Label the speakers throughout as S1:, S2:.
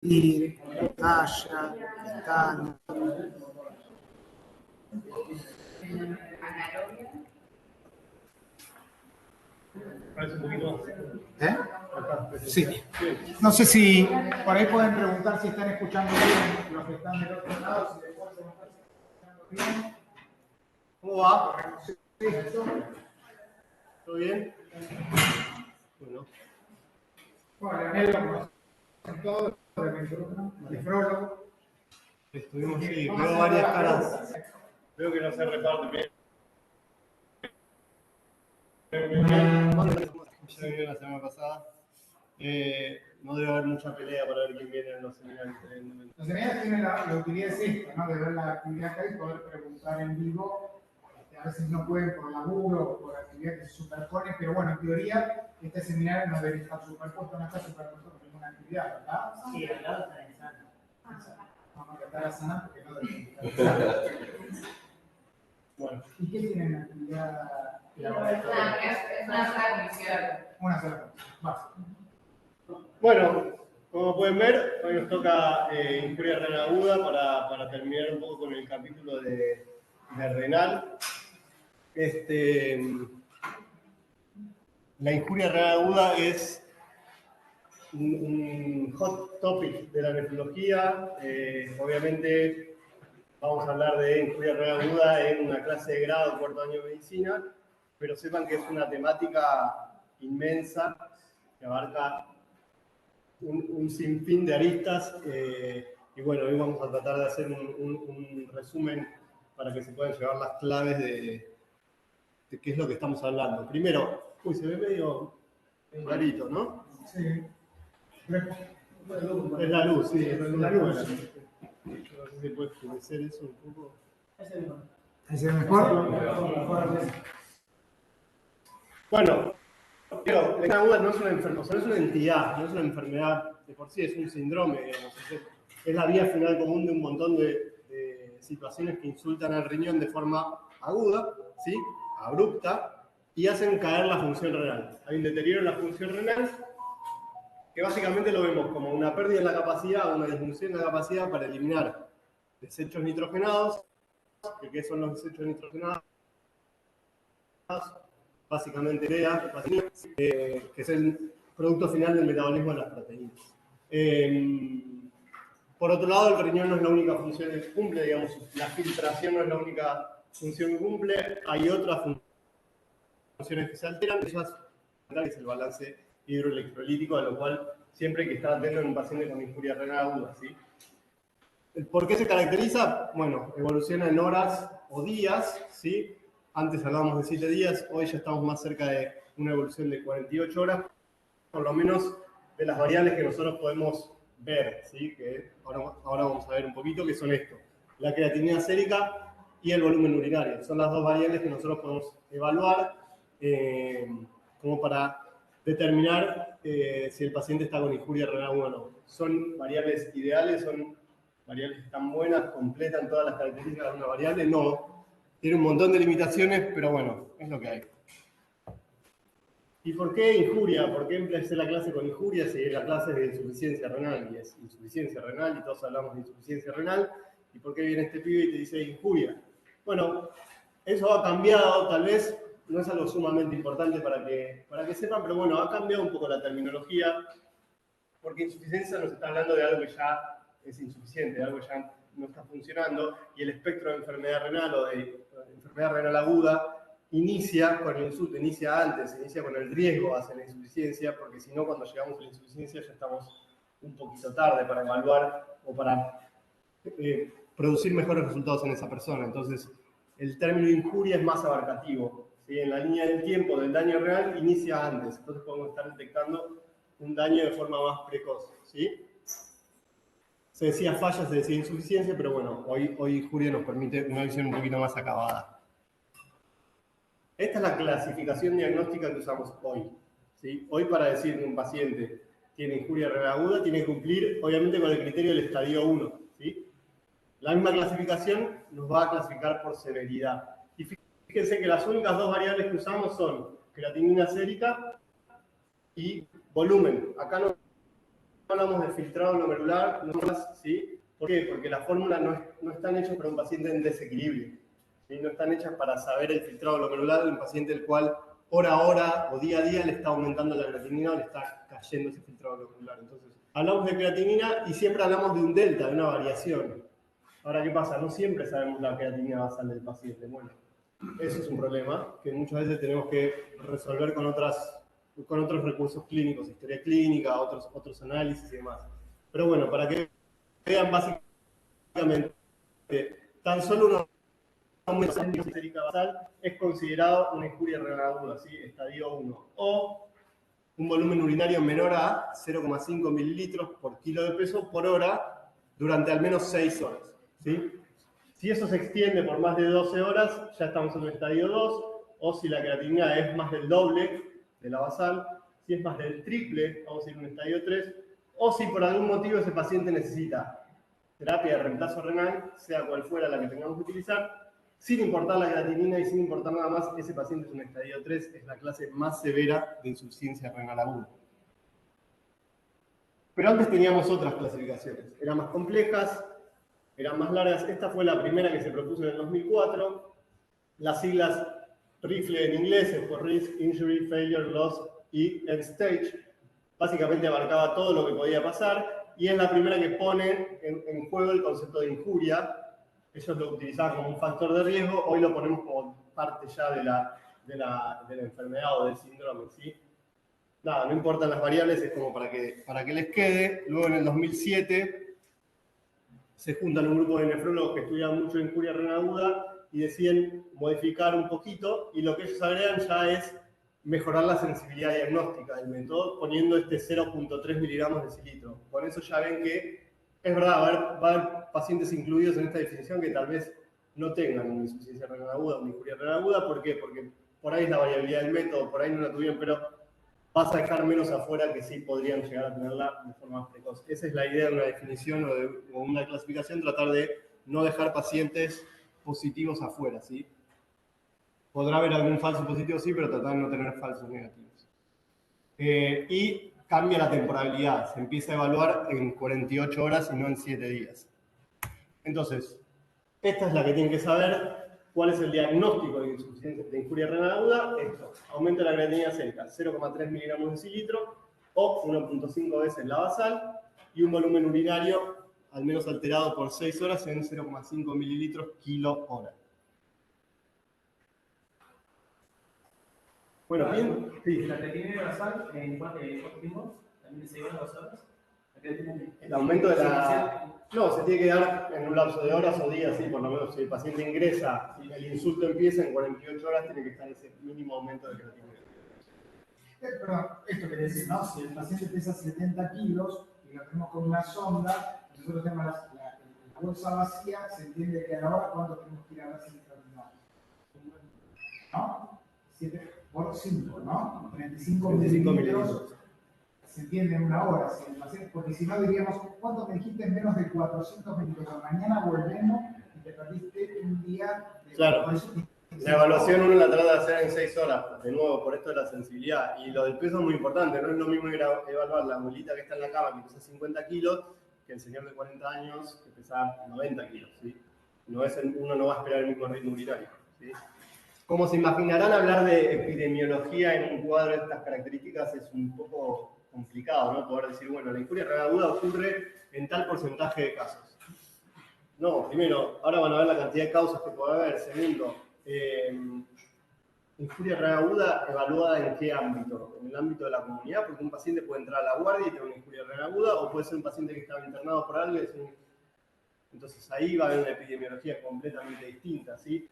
S1: compartir pantalla, ventana.
S2: Un poquito más.
S1: Sí. No sé si por ahí pueden preguntar si están escuchando bien los que están del otro lado, si después preguntar si están escuchando bien. ¿Cómo va?
S2: ¿Todo bien? Bueno.
S1: Bueno, Leonel lo presentó, nefrólogo.
S2: Estuvimos, sí, veo varias caras. Veo que no se reparte bien. Ya vine la semana pasada. No debe haber mucha pelea para ver quién viene en los seminarios.
S1: Los seminarios tienen la utilidad es esta, ¿no? De ver la actividad que hay y poder preguntar en vivo. A veces no pueden por laburo o por actividad que se superponen, pero bueno, en teoría, este seminario no debería estar superpuesto, no está superpuesto con ninguna actividad, ¿verdad?
S3: Sí, al lado está en sana.
S1: Vamos a tratar a sana porque no debería estar.
S2: Bueno.
S1: ¿Y qué tienen actividad?
S4: Es una sola comisión.
S1: Una sola cosa. Básico.
S2: Bueno, como pueden ver, hoy nos toca injuria renal aguda para terminar un poco con el capítulo de renal. La injuria renal aguda es un hot topic de la nefrología. Obviamente vamos a hablar de injuria renal aguda en una clase de grado, cuarto año de medicina, pero sepan que es una temática inmensa que abarca un sinfín de aristas. Y bueno, hoy vamos a tratar de hacer un resumen para que se puedan llevar las claves de qué es lo que estamos hablando. Primero, se ve medio clarito, ¿no?
S1: Sí.
S2: Es la luz, sí, es la luz. No sé si puede oscurecer eso un poco.
S1: ¿Ahí se ve mejor?
S2: Bueno, pero la aguda no es una enfermedad, no es una entidad, no es una enfermedad de por sí, es un síndrome, digamos. Es la vía final común de un montón de situaciones que insultan al riñón de forma aguda, ¿sí? Abrupta, y hacen caer la función renal. Hay un deterioro en la función renal que básicamente lo vemos como una pérdida en la capacidad, una disminución en la capacidad para eliminar desechos nitrogenados. ¿Qué son los desechos nitrogenados? Básicamente urea, que es el producto final del metabolismo de las proteínas. Por otro lado, el riñón no es la única función que cumple, digamos, la filtración no es la única función que cumple, hay otras funciones que se alteran, ellas es el balance hidroelectrolítico, a lo cual siempre hay que estar atento en un paciente con injuria renal aguda, ¿sí? ¿Por qué se caracteriza? Bueno, evoluciona en horas o días, ¿sí? Antes hablábamos de 7 días, hoy ya estamos más cerca de una evolución de 48 horas, por lo menos de las variables que nosotros podemos ver, ¿sí? Que ahora vamos a ver un poquito, que son esto: la creatinina sérica y el volumen urinario. Son las dos variables que nosotros podemos evaluar como para determinar si el paciente está con injuria renal aguda o no. ¿Son variables ideales? ¿Son variables que están buenas? ¿Completan todas las características de una variable? No. Tiene un montón de limitaciones, pero bueno, es lo que hay. ¿Y por qué injuria? ¿Por qué empecé la clase con injuria si la clase es de insuficiencia renal? Y es insuficiencia renal y todos hablamos de insuficiencia renal. ¿Y por qué viene este pibe y te dice injuria? Bueno, eso ha cambiado, tal vez no es algo sumamente importante para que sepan, pero bueno, ha cambiado un poco la terminología, porque insuficiencia nos está hablando de algo que ya es insuficiente, de algo que ya no está funcionando, y el espectro de enfermedad renal o de enfermedad renal aguda inicia con el insulto, inicia antes, inicia con el riesgo hacia la insuficiencia, porque si no, cuando llegamos a la insuficiencia ya estamos un poquito tarde para evaluar o para producir mejores resultados en esa persona. Entonces, el término injuria es más abarcativo, ¿sí? En la línea del tiempo del daño real inicia antes, entonces podemos estar detectando un daño de forma más precoz, ¿sí? Se decía falla, se decía insuficiencia, pero bueno, hoy injuria nos permite una visión un poquito más acabada. Esta es la clasificación diagnóstica que usamos hoy, ¿sí? Hoy, para decir que un paciente tiene injuria renal aguda, tiene que cumplir, obviamente, con el criterio del estadio 1, ¿sí? La misma clasificación nos va a clasificar por severidad. Y fíjense que las únicas dos variables que usamos son creatinina sérica y volumen. Acá no hablamos de filtrado glomerular, no más, ¿sí? ¿Por qué? Porque las fórmulas no están hechas para un paciente en desequilibrio, ¿sí? No están hechas para saber el filtrado glomerular de un paciente el cual hora a hora o día a día le está aumentando la creatinina o le está cayendo ese filtrado glomerular. Entonces, hablamos de creatinina y siempre hablamos de un delta, de una variación. Ahora, ¿qué pasa? No siempre sabemos la creatinina basal del paciente. Bueno, eso es un problema que muchas veces tenemos que resolver con otros recursos clínicos, historia clínica, otros análisis y demás. Pero bueno, para que vean básicamente, tan solo un aumento de la sérica basal es considerado una injuria renal aguda, ¿sí? Estadio 1. O un volumen urinario menor a 0,5 mililitros por kilo de peso por hora durante al menos 6 horas, ¿sí? Si eso se extiende por más de 12 horas, ya estamos en un estadio 2, o si la creatinina es más del doble de la basal, si es más del triple, vamos a ir a un estadio 3, o si por algún motivo ese paciente necesita terapia de reemplazo renal, sea cual fuera la que tengamos que utilizar, sin importar la creatinina y sin importar nada más, ese paciente es un estadio 3, es la clase más severa de insuficiencia renal aguda. Pero antes teníamos otras clasificaciones, eran más complejas, eran más largas. Esta fue la primera que se propuso en el 2004. Las siglas RIFLE en inglés es por Risk, Injury, Failure, Loss y End Stage. Básicamente abarcaba todo lo que podía pasar y es la primera que pone en juego el concepto de injuria. Ellos lo utilizaban como un factor de riesgo, hoy lo ponemos como parte ya de la enfermedad o del síndrome, ¿sí? Nada, no importan las variables, es como para que les quede. Luego en el 2007 se juntan un grupo de nefrólogos que estudian mucho injuria renal aguda y deciden modificar un poquito, y lo que ellos agregan ya es mejorar la sensibilidad diagnóstica del método, poniendo este 0.3 miligramos de cilitro. Con eso ya ven que es verdad, va a haber pacientes incluidos en esta definición que tal vez no tengan una insuficiencia renal aguda o una injuria renal aguda. ¿Por qué? Porque por ahí es la variabilidad del método, por ahí no la tuvieron, pero vas a dejar menos afuera que sí podrían llegar a tenerla de forma más precoz. Esa es la idea de una definición o una clasificación, tratar de no dejar pacientes positivos afuera, ¿sí? Podrá haber algún falso positivo, sí, pero tratar de no tener falsos negativos. Y cambia la temporalidad, se empieza a evaluar en 48 horas y no en 7 días. Entonces, esta es la que tienen que saber. ¿Cuál es el diagnóstico de insuficiencia de injuria renal aguda? Esto, aumento de la creatinina sérica, 0,3 miligramos de cilitro o 1.5 veces la basal y un volumen urinario al menos alterado por 6 horas en 0,5 mililitros kilo hora. Bueno, bien.
S3: Sí. La creatinina basal, ¿en cuánto tiempo? ¿También se llevan 2 horas?
S2: El aumento de la... No, se tiene que dar en un lapso de horas o días, sí, por lo menos si el paciente ingresa, si el insulto empieza en 48 horas, tiene que estar ese mínimo aumento de creatinina.
S1: Perdón, esto quiere decir, ¿no? Si el paciente pesa 70 kilos y lo tenemos con una sonda, nosotros tenemos la bolsa vacía, se entiende que a la hora cuánto tenemos que ir a ver si terminamos. ¿No? 7 por 5, ¿no? 35 mililitros. Se entiende en una hora, si el paciente, porque si no diríamos, ¿cuánto me dijiste? Menos de 400 mililitros. Mañana volvemos y te perdiste un día.
S2: Claro. La evaluación uno la trata de hacer en 6 horas, de nuevo, por esto de la sensibilidad. Y lo del peso es muy importante, no es lo mismo evaluar la abuelita que está en la cama, que pesa 50 kilos, que el señor de 40 años, que pesa 90 kilos, ¿sí? Uno no va a esperar el mismo ritmo urinario, ¿sí? Como se imaginarán, hablar de epidemiología en un cuadro de estas características es un poco complicado, ¿no? Poder decir, bueno, la injuria renal aguda ocurre en tal porcentaje de casos. No, primero, ahora van a ver la cantidad de causas que puede haber. Segundo, injuria renal aguda evaluada en qué ámbito, en el ámbito de la comunidad, porque un paciente puede entrar a la guardia y tener una injuria renal aguda, o puede ser un paciente que estaba internado por algo y entonces ahí va a haber una epidemiología completamente distinta, ¿sí?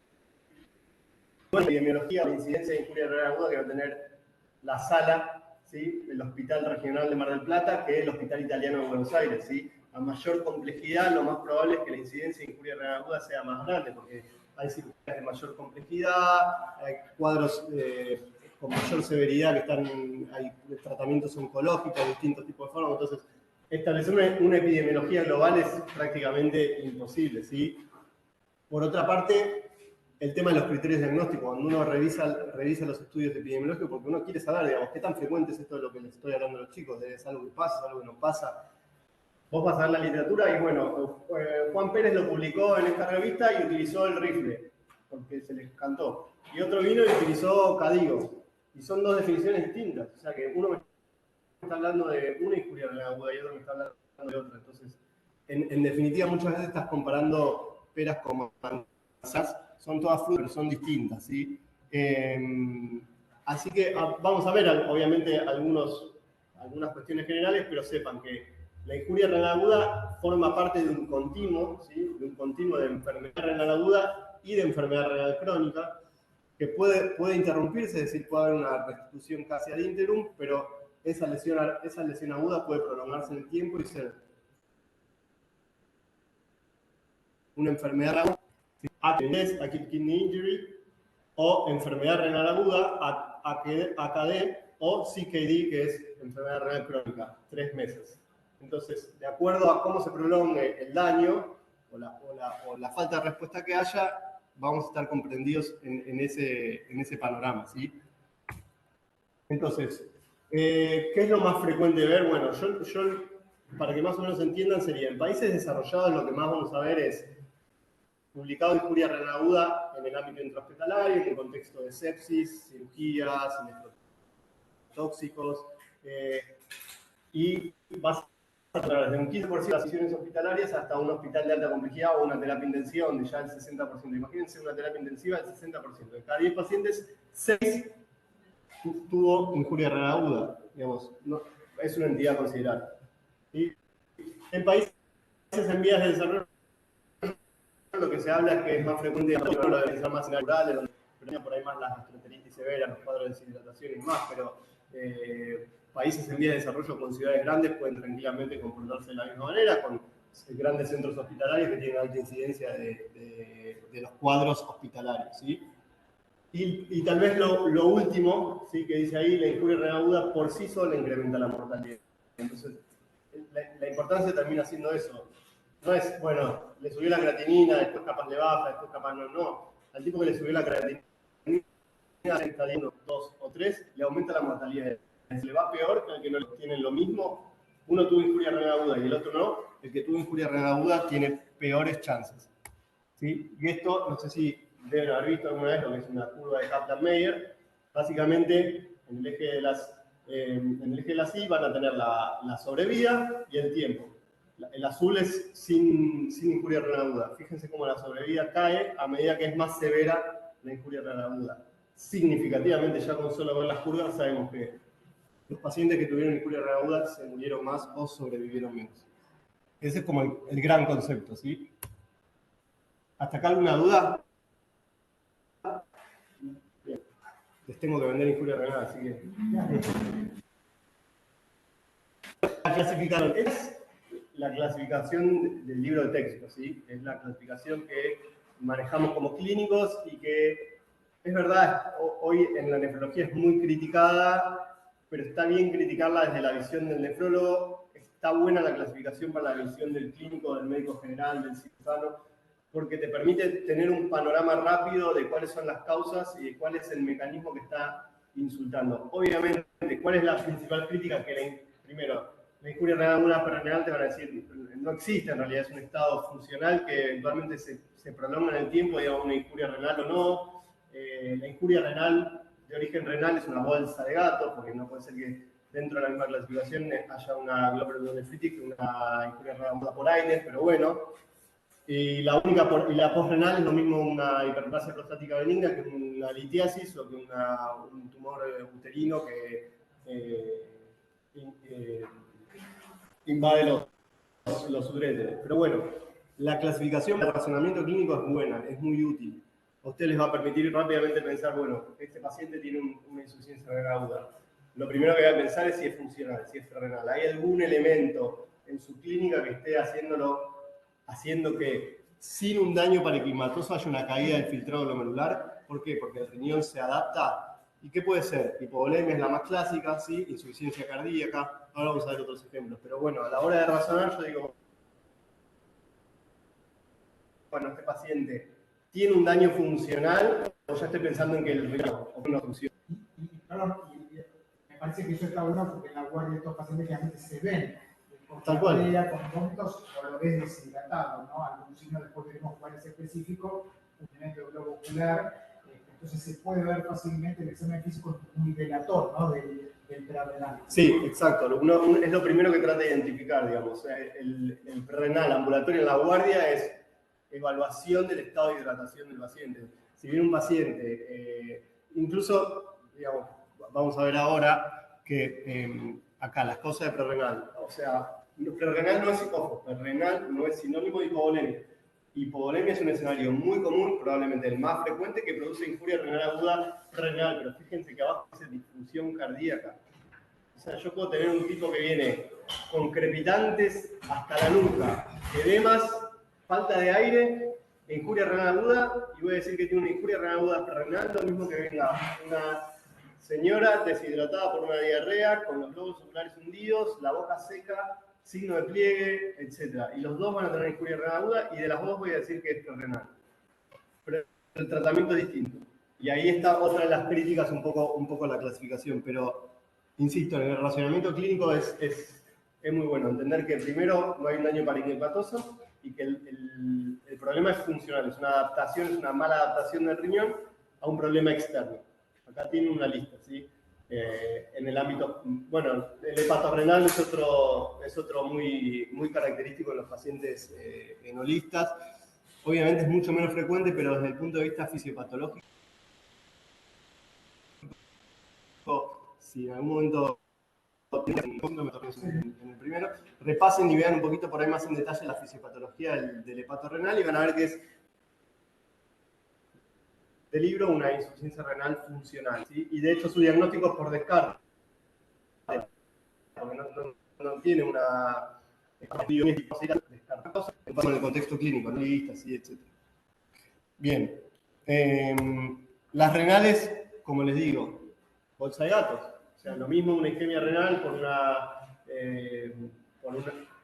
S2: Bueno, epidemiología, la incidencia de injuria renal aguda que va a tener la sala, ¿sí?, del Hospital Regional de Mar del Plata, que es el Hospital Italiano de Buenos Aires, ¿sí? A mayor complejidad, lo más probable es que la incidencia de injuria renal aguda sea más grande, porque hay cirugías de mayor complejidad, hay cuadros con mayor severidad que hay tratamientos oncológicos, distintos tipos de fármacos. Entonces, establecer una epidemiología global es prácticamente imposible, ¿sí? Por otra parte, el tema de los criterios diagnósticos, cuando uno revisa los estudios epidemiológicos, porque uno quiere saber, digamos, qué tan frecuente es esto de lo que les estoy hablando a los chicos, ¿es algo que pasa, es algo que no pasa? Vos vas a ver la literatura y bueno, Juan Pérez lo publicó en esta revista y utilizó el rifle, porque se les cantó. Y otro vino y utilizó Cadigo. Y son dos definiciones distintas. O sea que uno me está hablando de una injuria renal aguda y otro me está hablando de otra. Entonces, en definitiva, muchas veces estás comparando peras con manzanas. Son todas frutas, pero son distintas, ¿sí? Así que vamos a ver, obviamente, algunas cuestiones generales, pero sepan que la injuria renal aguda forma parte de un continuo, ¿sí? De un continuo de enfermedad renal aguda y de enfermedad renal crónica, que puede interrumpirse, es decir, puede haber una restitución casi ad interim, pero esa lesión aguda puede prolongarse en el tiempo y ser una enfermedad aguda, acute kidney injury, o enfermedad renal aguda, AKD, o CKD, que es enfermedad renal crónica, 3 meses. Entonces, de acuerdo a cómo se prolongue el daño o la falta de respuesta que haya, vamos a estar comprendidos en ese panorama, ¿sí? Entonces, ¿qué es lo más frecuente de ver? Bueno, yo, para que más o menos entiendan, sería en países desarrollados lo que más vamos a ver es publicado injuria renal aguda en el ámbito intrahospitalario, en el contexto de sepsis, cirugías, tóxicos, y vas a través de un 15% de las sesiones hospitalarias hasta un hospital de alta complejidad o una terapia intensiva donde ya el 60%. Imagínense una terapia intensiva del 60%. De cada 10 pacientes, 6 tuvo injuria renal aguda. Digamos, no, es una entidad considerable. ¿Sí? En países en vías de desarrollo, lo que se habla es que es más frecuente la de más naturales, donde por ahí más las gastroenteritis severas, los cuadros de deshidratación y más, pero países en vías de desarrollo con ciudades grandes pueden tranquilamente comportarse de la misma manera, con grandes centros hospitalarios que tienen alta incidencia de los cuadros hospitalarios, ¿sí? Y tal vez lo último, ¿sí? Que dice ahí, la injuria renal aguda por sí sola incrementa la mortalidad. Entonces, la importancia termina siendo eso. No es, bueno, le subió la creatinina, después capaz le baja, después capaz no. Al tipo que le subió la creatinina, está 1, 2 o 3, le aumenta la mortalidad. Si le va peor que al que no tienen lo mismo, uno tuvo injuria renal aguda y el otro no, el que tuvo injuria renal aguda tiene peores chances. ¿Sí? Y esto, no sé si deben haber visto alguna vez lo que es una curva de Kaplan-Meier. Básicamente, en el eje de las Y van a tener la sobrevida y el tiempo. El azul es sin injuria renal aguda. Fíjense cómo la sobrevida cae a medida que es más severa la injuria renal aguda. Significativamente, ya con solo ver las curvas, sabemos que los pacientes que tuvieron injuria renal aguda se murieron más o sobrevivieron menos. Ese es como el gran concepto, ¿sí? ¿Hasta acá alguna duda? Bien. Les tengo que vender injuria renal, así que... La clasificaron. Es la clasificación del libro de texto, ¿sí? Es la clasificación que manejamos como clínicos y que, es verdad, hoy en la nefrología es muy criticada, pero está bien criticarla desde la visión del nefrólogo. Está buena la clasificación para la visión del clínico, del médico general, del cirujano, porque te permite tener un panorama rápido de cuáles son las causas y de cuál es el mecanismo que está insultando. Obviamente, ¿cuál es la principal crítica? Primero, la injuria renal aguda perrenal te van a decir, no existe en realidad, es un estado funcional que eventualmente se prolonga en el tiempo, digamos, una injuria renal o no. La injuria renal de origen renal es una bolsa de gato, porque no puede ser que dentro de la misma clasificación haya una glomerulonefritis, una injuria renal aguda por AINES, pero bueno. Y la postrenal es lo mismo una hiperplasia prostática benigna que una litiasis o que un tumor uterino que invade los uréteres. Pero bueno, la clasificación de razonamiento clínico es buena, es muy útil. A ustedes les va a permitir rápidamente pensar, bueno, este paciente tiene una insuficiencia renal aguda. Lo primero que voy a pensar es si es funcional, si es renal. ¿Hay algún elemento en su clínica que esté haciendo que sin un daño parenclimatoso haya una caída del filtrado glomerular? ¿Por qué? Porque el riñón se adapta. ¿Y qué puede ser? Hipovolemia es la más clásica, ¿sí? Insuficiencia cardíaca. Ahora vamos a ver otros ejemplos. Pero bueno, a la hora de razonar, yo digo, bueno, este paciente tiene un daño funcional o ya estoy pensando en que el riñón no funciona.
S1: Perdón, me parece que eso está bueno porque en la guardia de estos pacientes realmente se ven con
S2: Tal cual.
S1: diarrea, con vómitos o lo ves deshidratado, ¿no? Algún signo después veremos cuál es específico, un elemento globo ocular. Entonces se puede ver fácilmente el examen físico es muy delator, ¿no? del prerrenal.
S2: Sí, exacto. Es lo primero que trata de identificar, digamos. El prerrenal ambulatorio en la guardia es evaluación del estado de hidratación del paciente. Si viene un paciente, incluso, digamos, vamos a ver ahora que acá las cosas de prerrenal, o sea, prerrenal no es ojo, prerrenal no es sinónimo de hipovolemia. Hipovolemia es un escenario muy común, probablemente el más frecuente, que produce injuria renal aguda renal, pero fíjense que abajo dice disfunción cardíaca. O sea, yo puedo tener un tipo que viene con crepitantes hasta la nuca, edemas, falta de aire, injuria renal aguda, y voy a decir que tiene una injuria renal aguda renal, lo mismo que venga una señora deshidratada por una diarrea, con los globos oculares hundidos, la boca seca, signo de pliegue, etc. Y los dos van a tener injuria renal aguda, y de las dos voy a decir que es renal. Pero el tratamiento es distinto. Y ahí está otra de las críticas un poco a la clasificación, pero insisto, en el relacionamiento clínico es muy bueno entender que primero no hay un daño parenquimatoso y que el problema es funcional, es una adaptación, es una mala adaptación del riñón a un problema externo. Acá tiene una lista, ¿sí? En el ámbito, bueno, el hepatorrenal es otro muy característico en los pacientes enolistas. Obviamente es mucho menos frecuente, pero desde el punto de vista fisiopatológico, si en algún momento en el primero, repasen y vean un poquito por ahí más en detalle la fisiopatología del hepatorrenal y van a ver que es de libro una insuficiencia renal funcional, ¿sí? Y de hecho su diagnóstico es por descarte, porque no tiene una descartosa en el contexto clínico, ¿no? Listas, sí, etc. Bien, las renales, como les digo, bolsa de gatos. O sea, lo mismo una isquemia renal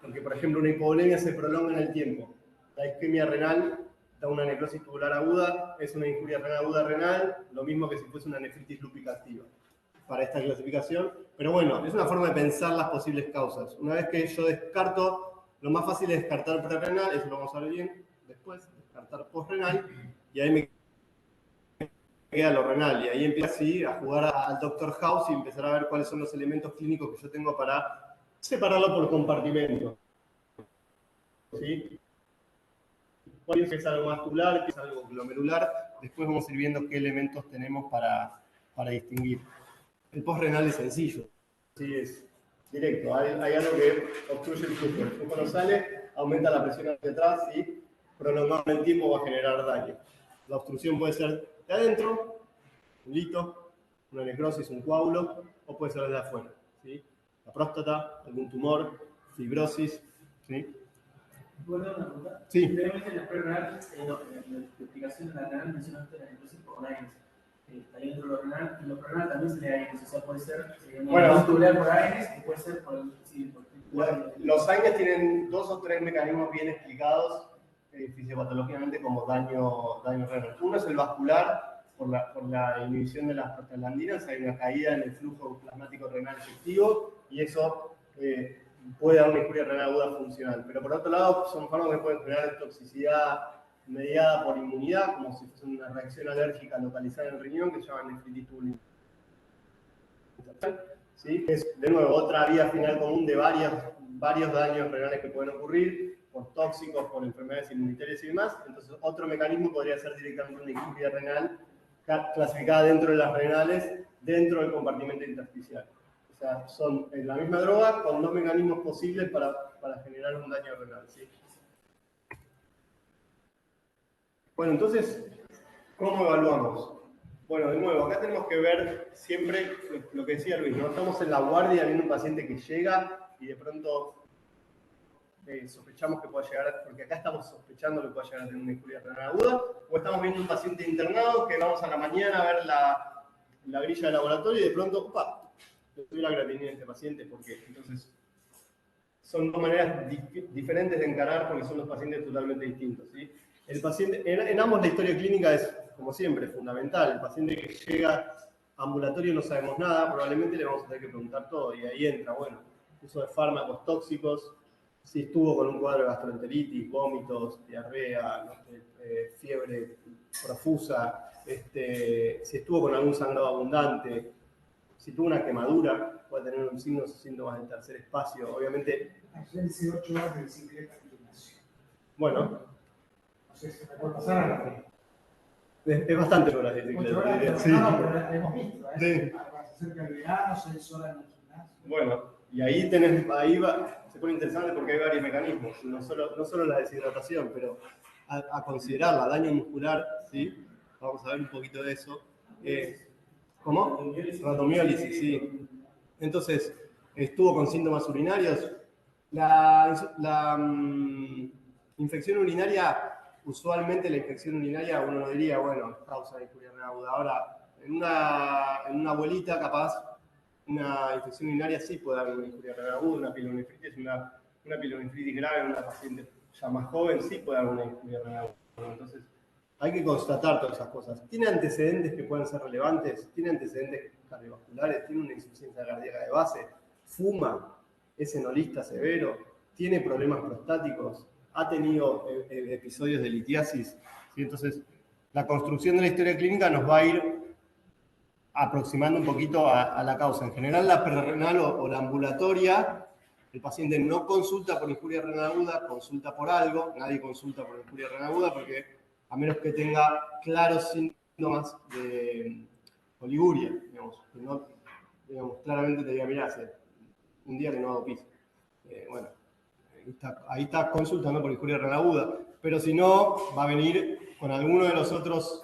S2: porque, por ejemplo, una hipovolemia se prolonga en el tiempo. La isquemia renal da una necrosis tubular aguda, es una injuria renal aguda renal, lo mismo que si fuese una nefritis lúpica activa para esta clasificación. Pero bueno, es una forma de pensar las posibles causas. Una vez que yo descarto, lo más fácil es descartar prerrenal, eso lo vamos a ver bien después, descartar postrenal, y ahí me queda lo renal, y ahí empieza así a jugar al Dr. House y empezar a ver cuáles son los elementos clínicos que yo tengo para separarlo por compartimento. ¿Sí? ¿Cuál es algo vascular, qué es algo glomerular? Después vamos a ir viendo qué elementos tenemos para distinguir. El postrenal es sencillo, ¿sí? Es directo. Hay algo que obstruye el flujo. El flujo no sale, aumenta la presión hacia atrás y prolongado en el tiempo va a generar daño. La obstrucción puede ser de adentro, un lito, una necrosis, un coágulo, o puede ser desde afuera, ¿sí? La próstata, algún tumor, fibrosis, ¿sí?
S3: ¿Puedo dar una pregunta?
S2: Sí.
S3: Generalmente en las prerrenales, en la explicación de la renal mencionaste la necrosis por AINES. Está dentro de lo renal, y lo renal también se le da AINES, o sea, puede ser
S2: bueno,
S3: tubular por AINES y puede ser por
S2: los AINES tienen 2 o 3 mecanismos bien explicados fisiopatológicamente como daño renal. Uno es el vascular, por la inhibición de las prostaglandinas, hay una caída en el flujo plasmático renal efectivo y eso puede dar una injuria renal aguda funcional. Pero por otro lado, son fármacos que pueden generar toxicidad mediada por inmunidad, como si fuese una reacción alérgica localizada en el riñón, que se llama nefritis tubular. ¿Sí? Es, de nuevo, otra vía final común de varios daños renales que pueden ocurrir por tóxicos, por enfermedades inmunitarias y demás. Entonces, otro mecanismo podría ser directamente una injuria renal clasificada dentro de las renales, dentro del compartimento intersticial. O sea, son la misma droga con 2 mecanismos posibles para generar un daño renal, ¿sí? Bueno, entonces, ¿cómo evaluamos? Bueno, de nuevo, acá tenemos que ver siempre lo que decía Luis, ¿no? Estamos en la guardia viendo un paciente que llega y de pronto sospechamos que pueda llegar, porque acá estamos sospechando que pueda llegar a tener una injuria renal aguda, o estamos viendo un paciente internado que vamos a la mañana a ver la grilla de laboratorio y de pronto, ¡opa! Le doy la creatinina a este paciente, ¿por qué? Entonces, son 2 maneras diferentes de encarar porque son 2 pacientes totalmente distintos, ¿sí? El paciente, en ambos la historia clínica es, como siempre, fundamental. El paciente que llega ambulatorio no sabemos nada, probablemente le vamos a tener que preguntar todo, y ahí entra, bueno, uso de fármacos tóxicos, si estuvo con un cuadro de gastroenteritis, vómitos, diarrea, ¿no? Fiebre profusa, si estuvo con algún sangrado abundante, si tuvo una quemadura, puede tener un signo o síntomas del tercer espacio, obviamente.
S1: Ayer hice 8 horas de bicicleta en gimnasio.
S2: Bueno.
S1: No sé si me puede pasar a la fe.
S2: Es bastante horas de bicicleta.
S1: 8 horas,
S2: sí.
S1: No, pero la hemos visto, ¿eh?
S2: Sí.
S1: Se acerca el verano, 6 horas en el gimnasio.
S2: Bueno, y ahí se pone interesante porque hay varios mecanismos, no solo la deshidratación, pero a considerarla, daño muscular, ¿sí? Vamos a ver un poquito de eso. ¿Cómo? Ratomiólisis, sí. Entonces, estuvo con síntomas urinarios. La infección urinaria, usualmente la infección urinaria uno no diría, bueno, causa de injuria renal aguda. Ahora, en una abuelita capaz, una infección urinaria sí puede dar una injuria renal aguda, una pielonefritis, una pielonefritis grave en una paciente ya más joven sí puede dar una injuria renal aguda. Entonces, hay que constatar todas esas cosas. ¿Tiene antecedentes que pueden ser relevantes? ¿Tiene antecedentes cardiovasculares? ¿Tiene una insuficiencia cardíaca de base? ¿Fuma? ¿Es enolista severo? ¿Tiene problemas prostáticos? ¿Ha tenido episodios de litiasis? ¿Sí? Entonces, la construcción de la historia clínica nos va a ir aproximando un poquito a la causa. En general, la prerrenal o la ambulatoria, el paciente no consulta por injuria renal aguda, consulta por algo. Nadie consulta por injuria renal aguda porque a menos que tenga claros síntomas de oliguria, digamos, que no, claramente te diga, mirá, hace un día que no hago pis. Bueno, ahí está consultando por injuria renal aguda, pero si no, va a venir con alguno de los otros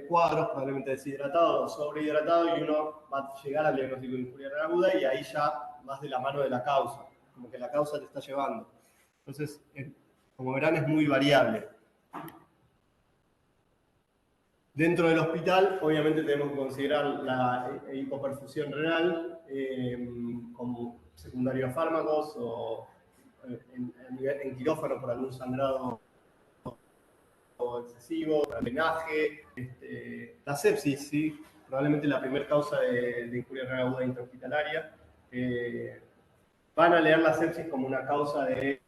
S2: cuadros, probablemente deshidratado o sobrehidratado, y uno va a llegar al diagnóstico de injuria renal aguda y ahí ya vas de la mano de la causa, como que la causa te está llevando. Entonces, como verán, es muy variable. Dentro del hospital, obviamente tenemos que considerar la hipoperfusión renal como secundario a fármacos o en quirófano por algún sangrado excesivo, drenaje, la sepsis, ¿sí? Probablemente la primera causa de injuria renal aguda intrahospitalaria. Van a leer la sepsis como una causa de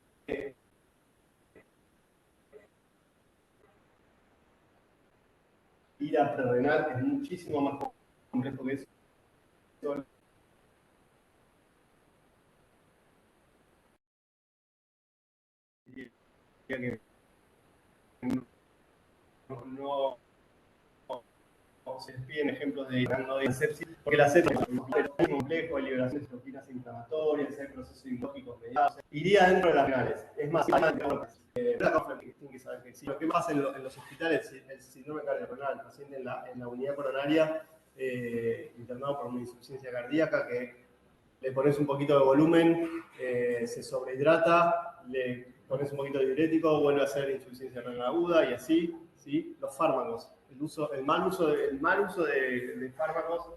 S2: ira prerrenal, es muchísimo más complejo que eso. Que no se les piden ejemplos de sepsis, porque la sepsis es muy complejo, hay liberación de citoquinas inflamatorias, hay procesos inmunológicos mediados, iría dentro de las renales. Es más, lo que pasa en los hospitales, el síndrome cardiorrenal, el paciente en la unidad coronaria, internado por una insuficiencia cardíaca, que le pones un poquito de volumen, se sobrehidrata, le pones un poquito de diurético, vuelve a hacer insuficiencia renal aguda y así, ¿sí? Los fármacos, el mal uso de fármacos,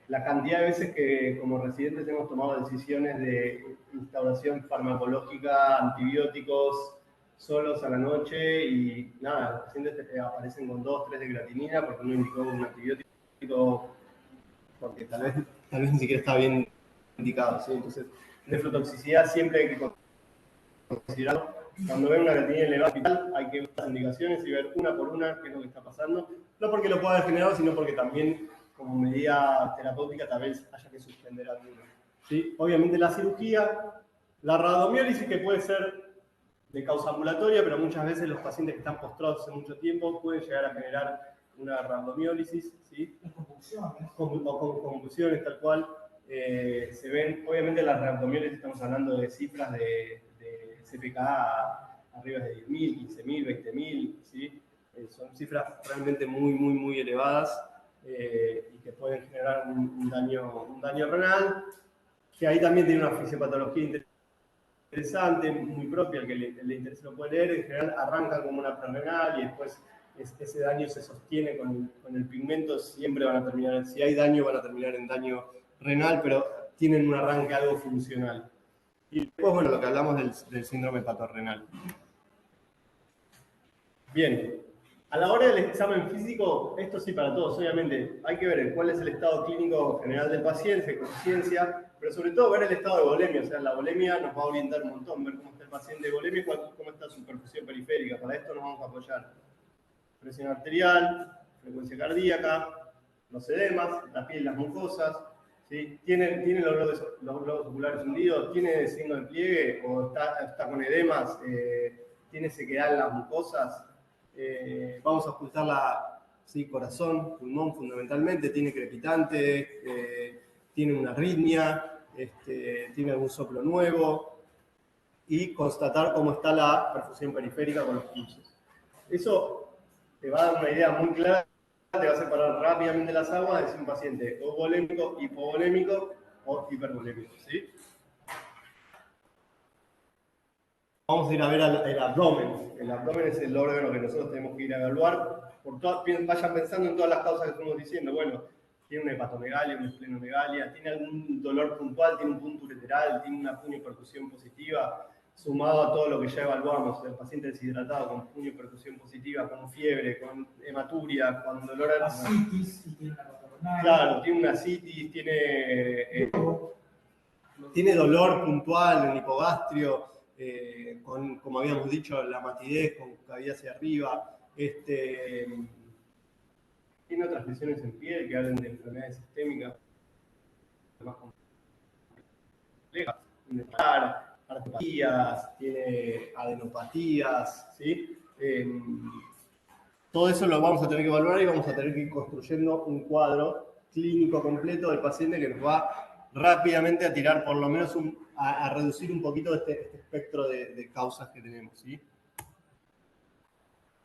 S2: la cantidad de veces que como residentes hemos tomado decisiones de instauración farmacológica, antibióticos, solos a la noche y nada, los pacientes aparecen con 2 o 3 de creatinina porque no indicó un antibiótico porque tal vez ni siquiera está bien indicado, ¿sí? Entonces, nefrotoxicidad siempre hay que considerarlo. Cuando ven una creatinina elevada hospital, hay que ver las indicaciones y ver una por una qué es lo que está pasando. No porque lo pueda haber generado, sino porque también, como medida terapéutica, tal vez haya que suspender alguno. ¿Sí? Obviamente la cirugía, la rhabdomiólisis, que puede ser de causa ambulatoria, pero muchas veces los pacientes que están postrados hace mucho tiempo pueden llegar a generar una rhabdomiólisis, ¿sí? Convulsiones, tal cual. Se ven, obviamente las rhabdomiólisis estamos hablando de cifras de CPK arriba de 10.000, 15.000, 20.000, ¿sí? Son cifras realmente muy elevadas y que pueden generar un daño renal, que ahí también tiene una fisiopatología interesante, muy propia, el que le interese lo puede leer. En general arrancan como una prerrenal y después ese daño se sostiene con el pigmento, siempre van a terminar, si hay daño van a terminar en daño renal, pero tienen un arranque algo funcional. Y después, bueno, lo que hablamos del síndrome patorrenal. Bien, a la hora del examen físico, esto sí para todos, obviamente, hay que ver cuál es el estado clínico general del paciente, conciencia, pero sobre todo ver el estado de volemia, o sea, la volemia nos va a orientar un montón, ver cómo está el paciente de volemia y cómo está su perfusión periférica. Para esto nos vamos a apoyar presión arterial, frecuencia cardíaca, los edemas, la piel, las mucosas, ¿sí? ¿Tiene los globos oculares hundidos? ¿Tiene signo de pliegue o está con edemas? ¿Tiene sequedad en las mucosas? Vamos a ocultarla, ¿sí? Corazón, pulmón fundamentalmente, tiene crepitante, tiene una arritmia, tiene algún soplo nuevo y constatar cómo está la perfusión periférica con los pulsos. Eso te va a dar una idea muy clara, te va a separar rápidamente las aguas de si un paciente o volémico, hipovolémico o hipervolémico, ¿sí? Vamos a ir a ver el abdomen. El abdomen es el órgano que nosotros tenemos que ir a evaluar. Vayan pensando en todas las causas que estamos diciendo. Bueno, tiene una hepatomegalia, una esplenomegalia, tiene algún dolor puntual, tiene un punto ureteral, tiene una puniopercusión positiva, sumado a todo lo que ya evaluamos, el paciente deshidratado con puniopercusión positiva, con fiebre, con hematuria, con dolor al...
S1: Asitis, y tiene una patología.
S2: Claro, tiene una asitis, tiene dolor puntual en hipogastrio, como habíamos dicho, la matidez con cavidad hacia arriba, tiene otras lesiones en piel que hablan de enfermedades sistémicas más complejas, artropatías, tiene adenopatías, ¿sí? Todo eso lo vamos a tener que evaluar y vamos a tener que ir construyendo un cuadro clínico completo del paciente que nos va rápidamente a tirar por lo menos a reducir un poquito este espectro de causas que tenemos, ¿sí?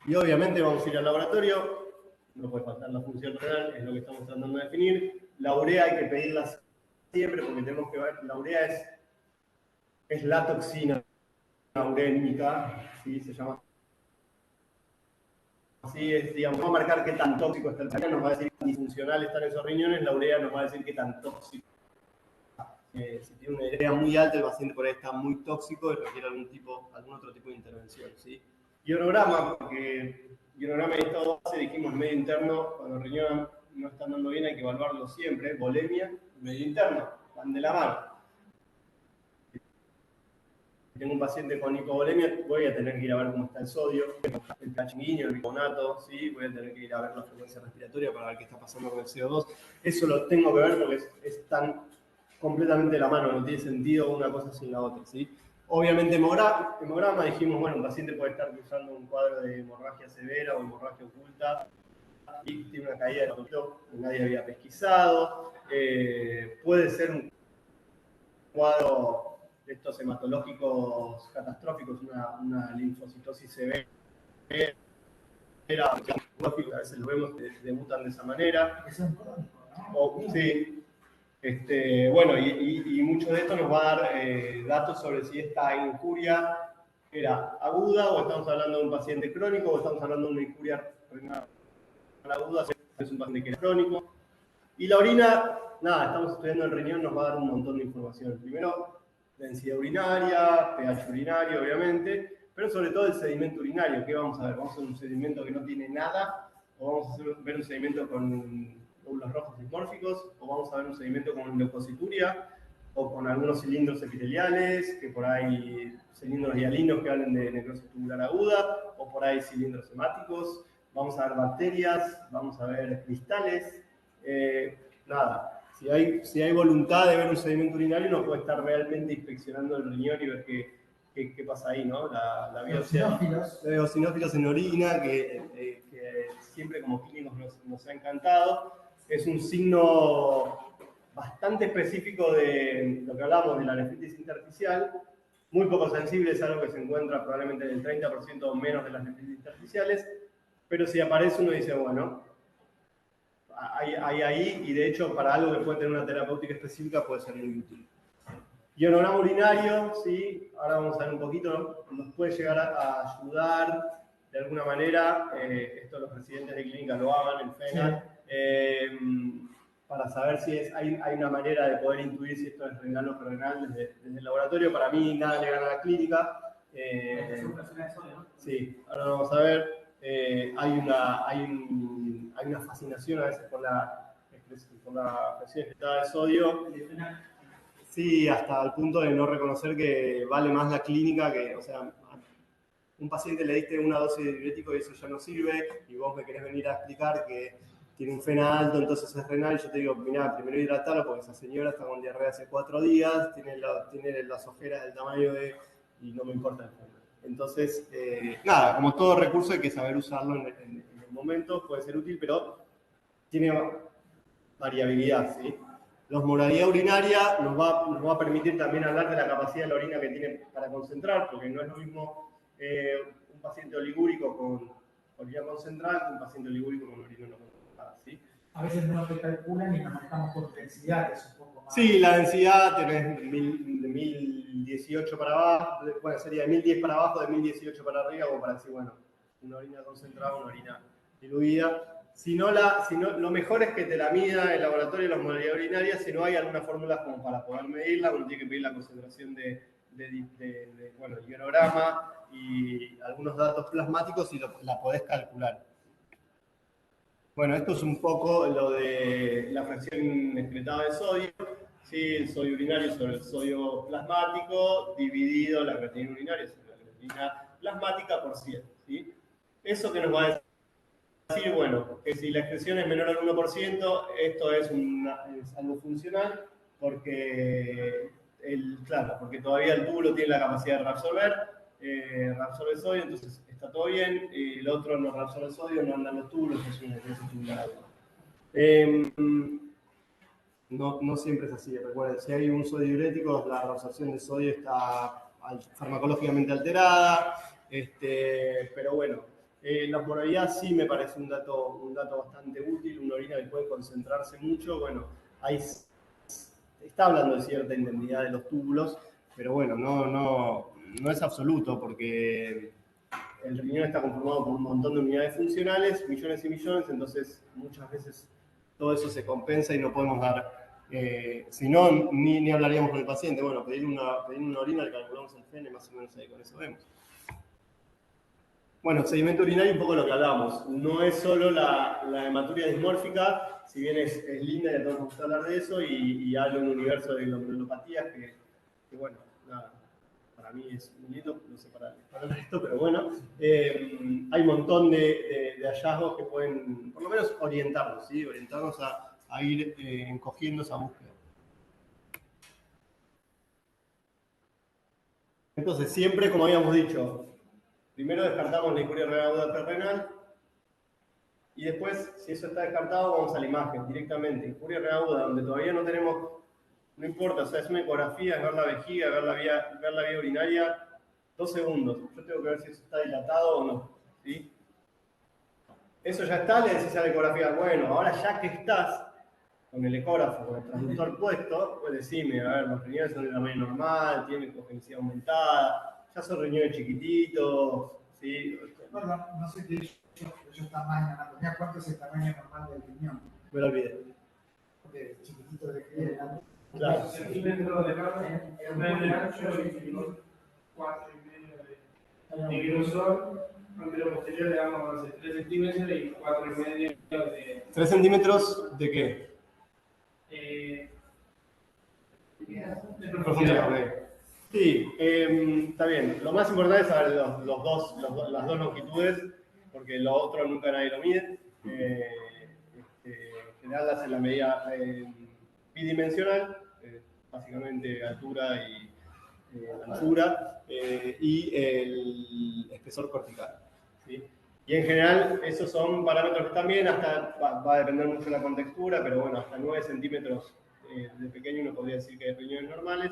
S2: Y obviamente vamos a ir al laboratorio, no puede faltar la función renal, es lo que estamos tratando de definir. La urea hay que pedirla siempre porque tenemos que ver, la urea es la toxina urémica, ¿sí? Se llama así, digamos, va a marcar qué tan tóxico está el riñón, nos va a decir qué disfuncional están esos riñones, la urea nos va a decir qué tan tóxico. Si tiene una urea muy alta, el paciente por ahí está muy tóxico y requiere algún otro tipo de intervención, ¿sí? Ionograma, porque ionograma de estado base, dijimos medio interno, cuando el riñón no está andando bien hay que evaluarlo siempre, volemia, medio interno, van de la mano. Si tengo un paciente con hipovolemia, voy a tener que ir a ver cómo está el sodio, el pH sanguíneo, el bicarbonato, ¿sí? Voy a tener que ir a ver la frecuencia respiratoria para ver qué está pasando con el CO2. Eso lo tengo que ver porque es tan completamente de la mano, no tiene sentido una cosa sin la otra, ¿sí? Obviamente hemograma, dijimos, bueno, un paciente puede estar cruzando un cuadro de hemorragia severa o hemorragia oculta y tiene una caída de control que nadie había pesquisado, puede ser un cuadro de estos hematológicos catastróficos, una linfocitosis severa, a veces lo vemos, debutan de esa manera.
S1: Es un crónico, ¿no?
S2: Sí. Bueno, y mucho de esto nos va a dar datos sobre si esta injuria era aguda o estamos hablando de un paciente crónico o estamos hablando de una injuria renal aguda, es un paciente que es crónico. Y la orina, nada, estamos estudiando el riñón, nos va a dar un montón de información. Primero, densidad urinaria, pH urinario, obviamente, pero sobre todo el sedimento urinario. ¿Qué vamos a ver? ¿Vamos a ver un sedimento que no tiene nada? ¿O vamos a ver un sedimento con glóbulos rojos dismórficos? ¿O vamos a ver un sedimento con leucocituria? ¿O con algunos cilindros epiteliales, que por ahí cilindros hialinos que hablen de necrosis tubular aguda? ¿O por ahí cilindros hemáticos? Vamos a ver bacterias, vamos a ver cristales. Nada, si hay voluntad de ver un sedimento urinario, uno puede estar realmente inspeccionando el riñón y ver qué pasa ahí, ¿no? La biopsia. Los eosinófilos en orina, que siempre como clínicos nos ha encantado. Es un signo bastante específico de lo que hablamos de la nefritis intersticial, muy poco sensible, es algo que se encuentra probablemente en el 30% o menos de las nefritis intersticiales, pero si aparece uno dice, bueno, hay ahí, y de hecho para algo que puede tener una terapéutica específica puede ser muy útil. Ionograma urinario, sí, ahora vamos a ver un poquito, nos puede llegar a ayudar de alguna manera, esto los residentes de clínica lo hagan en FENA, para saber si hay una manera de poder intuir si esto es renal o renal desde el laboratorio. Para mí nada le gana a la clínica. Sí, ahora vamos a ver. hay una fascinación a veces por la presión excretada de sodio. Sí, hasta el punto de no reconocer que vale más la clínica que, o sea, un paciente le diste una dosis de diurético y eso ya no sirve, y vos me querés venir a explicar que tiene un FeNA alto, entonces es renal, y yo te digo, mirá, primero hidratalo porque esa señora está con diarrea hace 4 días, tiene las ojeras del tamaño de... y no me importa el FeNA. Entonces, nada, como todo recurso hay que saber usarlo en el momento, puede ser útil, pero tiene variabilidad, ¿sí? La osmolaridad urinaria nos va a permitir también hablar de la capacidad de la orina que tiene para concentrar, porque no es lo mismo un paciente oligúrico con orina concentrada que un paciente oligúrico con orina no concentrada, ¿sí?
S1: A veces no te calculan y nos manejamos por densidades un poco más.
S2: Sí, la densidad tenés de 1018 para abajo, bueno, sería de 1010 para abajo, de 1018 para arriba, como para decir, bueno, una orina concentrada, una orina diluida. Si no, lo mejor es que te la mida en el laboratorio la osmolaridad urinaria, si no hay alguna fórmula como para poder medirla, uno tiene que pedir la concentración de hierograma y algunos datos plasmáticos y la podés calcular. Bueno, esto es un poco lo de la fracción excretada de sodio, ¿sí? El sodio urinario sobre el sodio plasmático, dividido la creatinina urinaria sobre la creatinina plasmática por 100, ¿sí? Eso que nos va a decir, bueno, que si la excreción es menor al 1%, esto es algo funcional, porque porque todavía el túbulo tiene la capacidad de reabsorbe sodio, entonces está todo bien, el otro no reabsorbe sodio, no andan los túbulos, es un no siempre es así, recuerden, si hay un sodio diurético, la reabsorción de sodio está farmacológicamente alterada, pero bueno, la osmolaridad sí me parece un dato bastante útil, una orina que puede concentrarse mucho, bueno, está hablando de cierta indemnidad de los túbulos, pero bueno, no es absoluto, porque el riñón está conformado por un montón de unidades funcionales, millones y millones, entonces muchas veces todo eso se compensa y no podemos dar, si no, ni hablaríamos con el paciente. Bueno, pedir una orina, le calculamos el FeNE, más o menos ahí con eso vemos. Bueno, sedimento urinario, un poco lo que hablábamos. No es solo la hematuria dismórfica, si bien es linda y a todos nos gusta hablar de eso, y habla un universo de glomerulopatías que bueno, nada, para mí es muy lindo, no sé para el resto, pero bueno, hay un montón de hallazgos que pueden, por lo menos, orientarnos, ¿sí? Orientarnos a ir encogiendo esa búsqueda. Entonces, siempre, como habíamos dicho, primero descartamos la injuria renal aguda perrenal y después, si eso está descartado, vamos a la imagen directamente. Injuria renal aguda, donde todavía no tenemos, no importa, o sea, es una ecografía, es ver la vejiga, ver la vía urinaria, 2 segundos. Yo tengo que ver si eso está dilatado o no, ¿sí? Eso ya está, le decís a la ecografía, bueno, ahora ya que estás con el ecógrafo, con el transductor puesto, pues decime, a ver, los riñones son de tamaño normal, tienen cogenicidad aumentada, ya son riñones chiquititos, ¿sí?
S1: No sé qué yo está más en anatomía, ¿cuánto es el tamaño normal del riñón?
S2: Me lo olvidé.
S1: Porque chiquitito de que
S2: Claro.
S3: Centímetros de ancho y 4,5 de grosor, aunque lo posterior le damos 3 centímetros y 4,5 de...
S2: ¿3 centímetros de qué?
S3: De profundidad.
S2: Sí, está bien. Lo más importante es saber las dos longitudes, porque lo otro nunca nadie lo mide. En general hacen la medida bidimensional, básicamente altura y anchura, y el espesor cortical, ¿sí? Y en general esos son parámetros que están bien, hasta va a depender mucho de la contextura, pero bueno, hasta 9 centímetros de pequeño uno podría decir que hay riñones normales,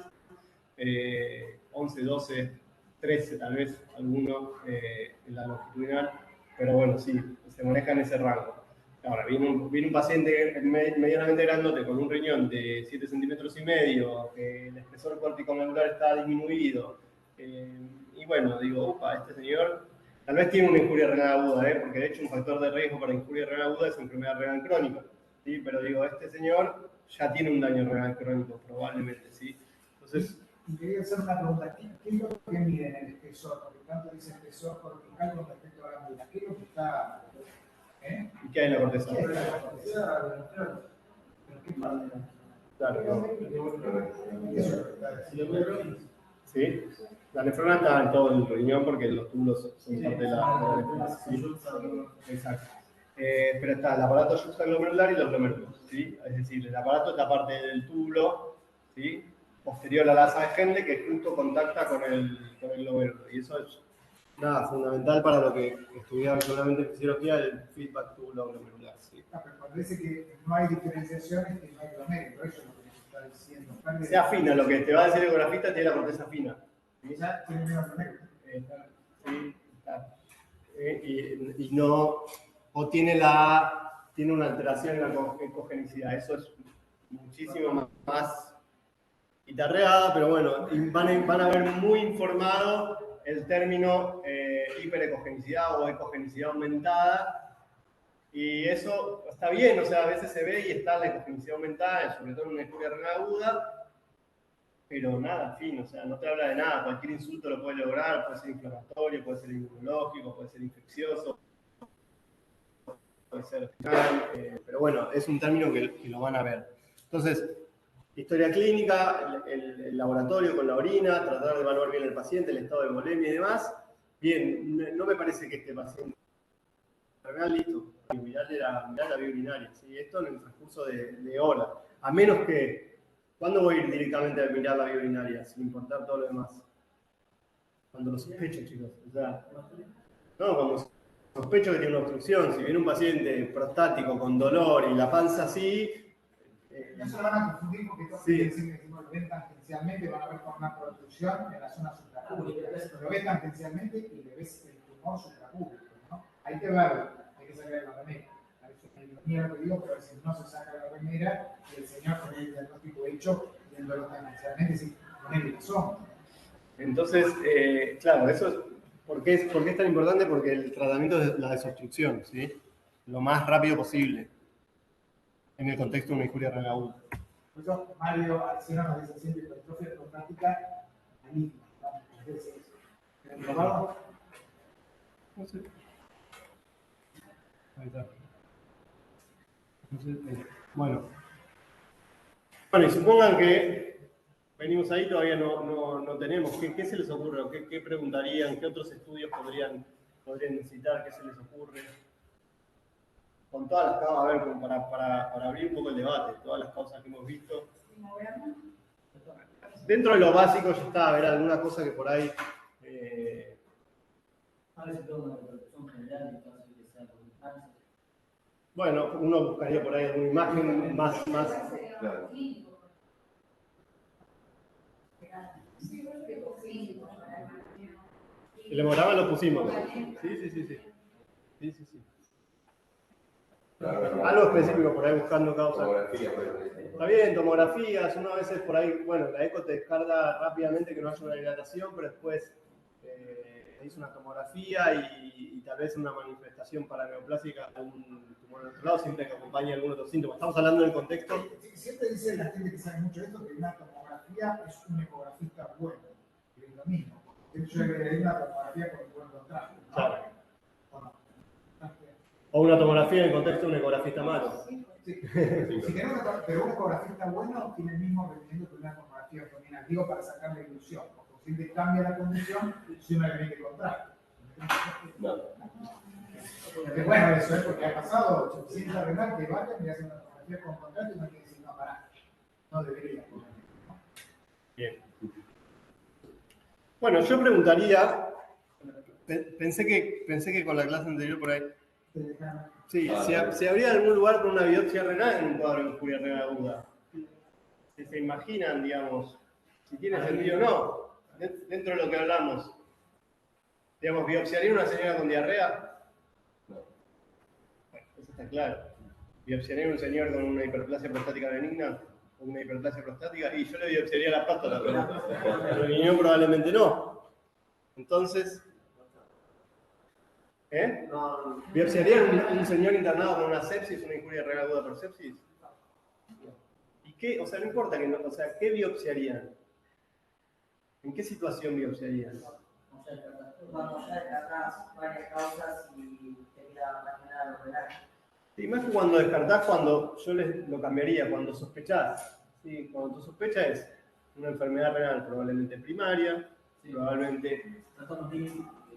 S2: 11, 12, 13 tal vez alguno en la longitudinal, pero bueno, sí, se maneja en ese rango. Ahora, viene un paciente medianamente grandote con un riñón de 7 centímetros y medio, que el espesor corticomedular está disminuido, y bueno, digo, upa, este señor tal vez tiene una injuria renal aguda, porque de hecho un factor de riesgo para injuria renal aguda es enfermedad renal crónica, ¿sí? Pero digo, este señor ya tiene un daño renal crónico, probablemente, ¿sí? Entonces,
S1: Y quería hacer una pregunta. ¿Qué es lo que miden el espesor? Porque tanto dice espesor cortical con respecto a la médula. ¿Qué es lo que está...?
S2: ¿Y qué hay en la corteza?
S1: ¿Qué es la corteza? ¿Pero qué parte?
S2: Claro, no.
S1: Eso es lo que está diciendo.
S2: ¿Sí? La nefrona está en todo el riñón porque los túbulos son parte de la nefrona. ¿Sí? Exacto. Pero está el aparato juxtaglomerular y los glomérulos, ¿sí? Es decir, el aparato es la parte del túbulo, ¿sí? Posterior a la asa de Henle que justo contacta con el glomérulo. Y eso es nada, fundamental para lo que estudiaba habitualmente en fisiología, el feedback túbulo-glomerular. ¿Sí?
S1: Pero cuando dice que no hay diferenciación, es que no hay glomérulo. Eso es lo que nos está diciendo.
S2: Se afina, lo que te va a decir el ecografista tiene la corteza fina. ¿Sí?
S1: Ya tiene menos glomérulo.
S2: Sí, está. Y no, o tiene una alteración en la ecogenicidad. Eso es muchísimo más guitarreada, pero bueno, van a ver muy informado el término hiperecogenicidad o ecogenicidad aumentada. Y eso está bien, o sea, a veces se ve y está la ecogenicidad aumentada, sobre todo en una escuria renal aguda, pero nada, fin, o sea, no te habla de nada. Cualquier insulto lo puede lograr, puede ser inflamatorio, puede ser inmunológico, puede ser infeccioso, puede ser pero bueno, es un término que lo van a ver. Entonces, historia clínica, el laboratorio con la orina, tratar de evaluar bien el paciente, el estado de volemia y demás. Bien, no me parece que este paciente renal, listo, mirarle la vía urinaria, ¿sí? Esto en el transcurso de horas, a menos que, ¿cuándo voy a ir directamente a mirar la vía urinaria, sin importar todo lo demás? Cuando lo sospecho, chicos, o sea, no, cuando sospecho que tiene una obstrucción, si viene un paciente prostático con dolor y la panza así...
S1: No se lo van a confundir porque todos
S2: Sí.
S1: quieren decir que si lo ven tangencialmente van a ver con una protrusión en la zona suprapúbica. Lo ves tangencialmente y le ves el tumor suprapúbico, ¿no? Hay que verlo, hay que sacar la remera. A veces hay ironía lo que digo, pero a veces no se saca la remera y el señor con el diagnóstico hecho, viéndolo tangencialmente, sí, con el razón.
S2: Entonces, claro, eso es... ¿Por qué es tan importante? Porque el tratamiento es la desobstrucción, ¿sí? Lo más rápido posible, en el contexto de una injuria renal aguda.
S1: Por eso Mario Alcina nos dice siempre hipertrofia prostática maligna, ¿no? Entonces, ¿probado?
S2: No sé. Ahí está. Entonces, bueno, y supongan que venimos ahí, todavía no tenemos. ¿Qué se les ocurre? ¿Qué preguntarían? ¿Qué otros estudios podrían necesitar? ¿Qué se les ocurre? Con todas las causas, a ver, como para abrir un poco el debate, todas las causas que hemos visto. Dentro de lo básico ya está, a ver, alguna cosa que por ahí...
S3: A veces tengo una repercusión general en caso de que sea con cáncer.
S2: Bueno, uno buscaría por ahí alguna imagen más...
S5: Claro.
S2: El hemograma lo pusimos. Sí.
S5: Claro.
S2: Algo específico por ahí buscando causas.
S5: Tomografía, por ejemplo.
S2: Está bien, tomografías, uno a veces por ahí, bueno, la eco te descarga rápidamente que no haya una dilatación, pero después hizo una tomografía y tal vez una manifestación paraneoplásica de algún tumor en otro lado, siempre que acompañe algún otro síntoma. Estamos hablando del contexto.
S1: Siempre dice la gente que sabe mucho de esto que una tomografía es un ecografista bueno, que es lo mismo. De hecho, yo le una tomografía con el buen contraste, ¿no?
S2: Claro.
S1: Bueno,
S2: O una tomografía en el contexto de un ecografista malo.
S1: sí. Si querés pero un ecografista bueno tiene el mismo rendimiento que una tomografía abdominal. Digo para sacar la ilusión, porque si te cambia la condición, si uno le mete contraste.
S5: No.
S1: Es bueno eso, porque ha pasado suficiente renal que vayan y hacen una tomografía con contraste y no quiere decir, no, pará, no debería.
S2: Bien. Bueno, yo preguntaría, pensé que con la clase anterior por ahí, sí, si habría algún lugar con una biopsia renal en un cuadro de injuria renal aguda. Si se imaginan, digamos, si tiene sentido o no, dentro de lo que hablamos. Digamos, ¿biopsiaría una señora con diarrea?
S5: No.
S2: Bueno, eso está claro. ¿Biopsiaría un señor con una hiperplasia prostática benigna? ¿O una hiperplasia prostática? Y yo le biopsiaría la próstata, pero el riñón probablemente no. Entonces, ¿biopsiarían un señor internado con una sepsis, una injuria renal aguda por sepsis? ¿Y qué? O sea, no importa que no, o sea, ¿qué biopsiarían? ¿En qué situación biopsiarías?
S6: Cuando ya descartás varias causas y te queda más que nada lo renal.
S2: Sí, más que cuando descartás, cuando yo lo cambiaría, cuando sospechás. ¿Sí? Cuando tu sospecha es una enfermedad renal probablemente primaria, probablemente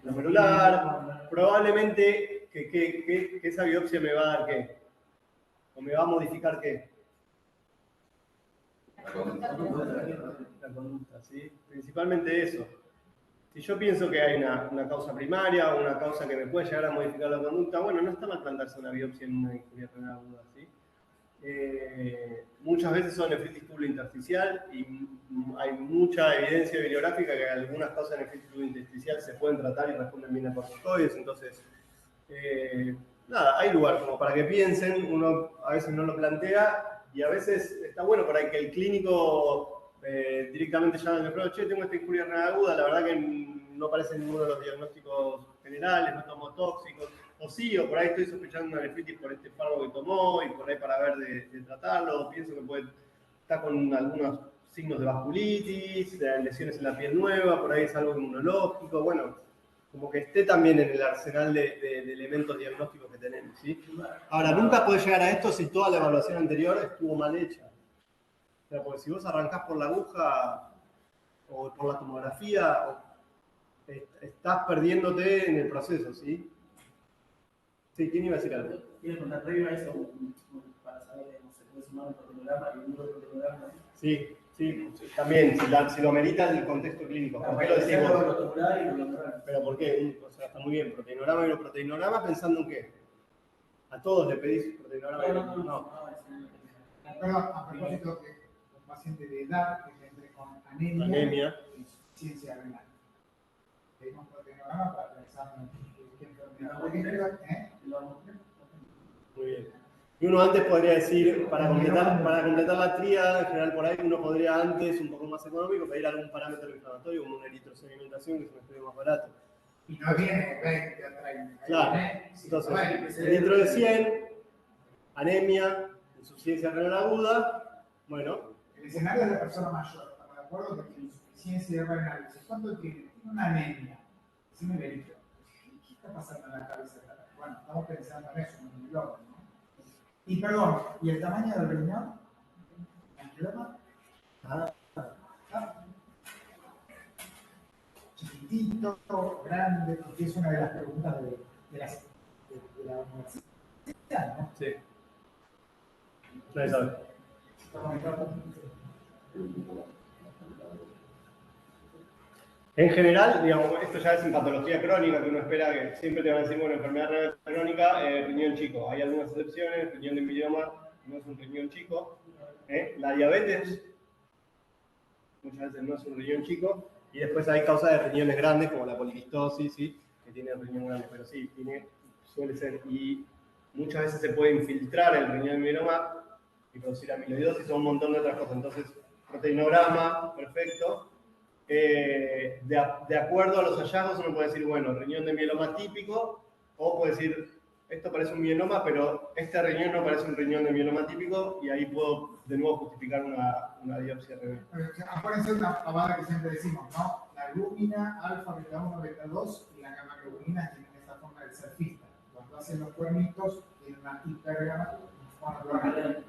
S2: glomerular, probablemente que esa biopsia me va a dar qué, o me va a modificar qué.
S5: La conducta.
S2: La conducta, ¿sí? Principalmente eso. Si yo pienso que hay una causa primaria o una causa que me puede llegar a modificar la conducta, bueno, no está mal plantarse una biopsia en una injuria renal aguda, ¿sí? Muchas veces son nefritis tubulointersticial y hay mucha evidencia bibliográfica que algunas causas de nefritis tubulointersticial se pueden tratar y responden bien a corticoides, entonces, nada, hay lugar como para que piensen, uno a veces no lo plantea y a veces está bueno para que el clínico directamente llame al nefrólogo, che, tengo esta injuria renal aguda, la verdad que no aparece ninguno de los diagnósticos generales, no tomo tóxicos, o sí, o por ahí estoy sospechando una nefritis por este fármaco que tomó y por ahí para ver de tratarlo, pienso que puede estar con algunos signos de vasculitis, de lesiones en la piel nueva, por ahí es algo inmunológico, bueno, como que esté también en el arsenal de elementos diagnósticos que tenemos, ¿sí? Ahora, nunca podés llegar a esto si toda la evaluación anterior estuvo mal hecha. O sea, porque si vos arrancás por la aguja o por la tomografía, estás perdiéndote en el proceso, ¿sí? Sí, ¿quién iba a decir algo?
S3: Quiero contar previo a eso, para saber cómo se puede sumar un proteinograma y un proteinograma.
S2: Sí, también, si lo amerita el contexto clínico. ¿Por qué lo decimos? ¿Pero por qué? O sea, está muy bien, proteinograma y biproteinograma, ¿pensando en qué? ¿A todos le pedís proteinograma? No.
S1: Perdón, a propósito de un paciente de edad que entre con
S2: Anemia.
S1: y insuficiencia renal. Pedimos proteinograma para pensar en qué enfermedad.
S2: Muy bien. Y uno antes podría decir, para completar la tríada, en general por ahí, uno podría antes, un poco más económico, pedir algún parámetro inflamatorio como una eritrosedimentación, que es un estudio más barato.
S1: Y no viene 20 a 30.
S2: Claro. Entonces, eritro de 100, anemia, insuficiencia renal aguda, bueno.
S1: El escenario es de la persona mayor. Estamos de acuerdo que tiene insuficiencia renal. ¿Cuánto tiene? Tiene una anemia. Decime el eritro. ¿Qué está pasando en la cabeza? Bueno, estamos pensando en eso, en un globo, ¿no? Y perdón, ¿y el tamaño del riñón? ¿Angiograma? Chiquitito, grande, porque es una de las preguntas de la universidad, ¿no?
S2: Sí. Nadie sabe. En general, digamos, esto ya es en patología crónica, que uno espera que siempre te van a decir, bueno, enfermedad renal crónica, riñón chico. Hay algunas excepciones, riñón de emioma no es un riñón chico. La diabetes muchas veces no es un riñón chico. Y después hay causas de riñones grandes, como la poliquistosis, ¿sí? Que tiene el riñón grande, pero sí, suele ser. Y muchas veces se puede infiltrar el riñón de mieloma y producir amiloidosis o un montón de otras cosas. Entonces, proteinograma, perfecto. De acuerdo a los hallazgos, uno puede decir, bueno, riñón de mieloma típico, o puede decir, esto parece un mieloma, pero este riñón no parece un riñón de mieloma típico, y ahí puedo de nuevo justificar una biopsia renal.
S1: Acuérdense una pavada que siempre decimos, ¿no? La albúmina, alfa, beta 1, beta 2 y la gamma globulina tienen esa forma de surfista. Cuando hacen los cuernitos, tienen una hipergamma monoclonal.